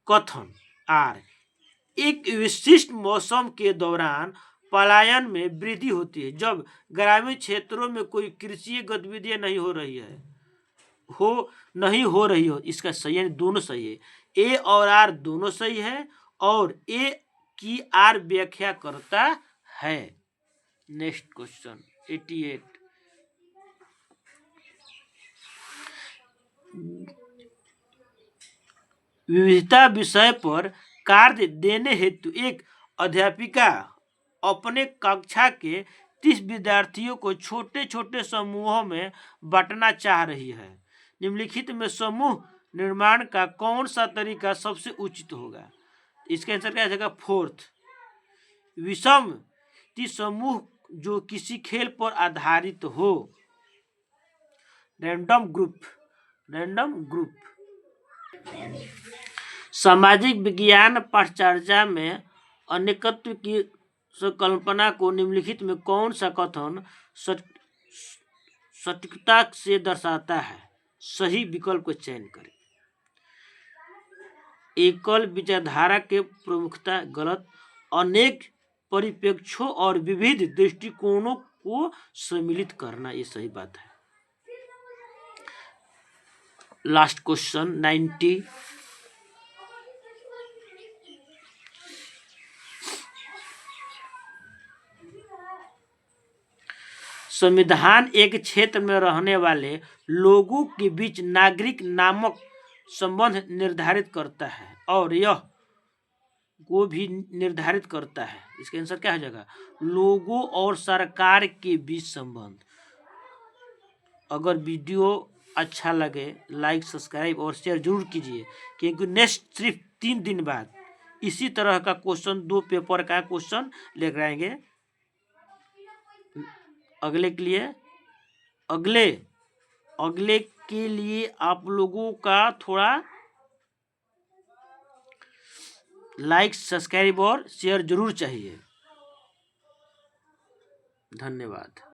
कथन आर। एक विशिष्ट मौसम के दौरान पलायन में वृद्धि होती है जब ग्रामीण क्षेत्रों में कोई कृषि गतिविधियां नहीं हो रही हो। इसका सही है, दोनों सही है। ए और आर दोनों सही है और ए की आर व्याख्या करता है। Next question 88। विविधता विषय पर कार्य देने हेतु एक अध्यापिका अपने कक्षा के 30 विद्यार्थियों को छोटे छोटे समूहों में बांटना चाह रही है। निम्नलिखित में समूह निर्माण का कौन सा तरीका सबसे उचित होगा? इसका आंसर क्या जाएगा? फोर्थ, विषम समूह जो किसी खेल पर आधारित हो। Random group. सामाजिक विज्ञान पाठचर्या में अनेकत्व की संकल्पना को निम्नलिखित में कौन सा कथन सटीकता से दर्शाता है? सही विकल्प को चयन करें। एकल विचारधारा के प्रमुखता गलत, अनेक परिप्रेक्ष्यों और विविध दृष्टिकोणों को सम्मिलित करना, ये सही बात है। Last question 90। संविधान एक क्षेत्र में रहने वाले लोगों के बीच नागरिक नामक संबंध निर्धारित करता है और यह को भी निर्धारित करता है। इसका आंसर क्या हो जाएगा? लोगों और सरकार के बीच संबंध। अगर वीडियो अच्छा लगे लाइक सब्सक्राइब और शेयर जरूर कीजिए, क्योंकि नेक्स्ट सिर्फ 3 दिन बाद इसी तरह का क्वेश्चन 2 पेपर का क्वेश्चन लेकर आएंगे अगले के लिए। अगले अगले के लिए आप लोगों का थोड़ा लाइक सब्सक्राइब और शेयर जरूर चाहिए। धन्यवाद।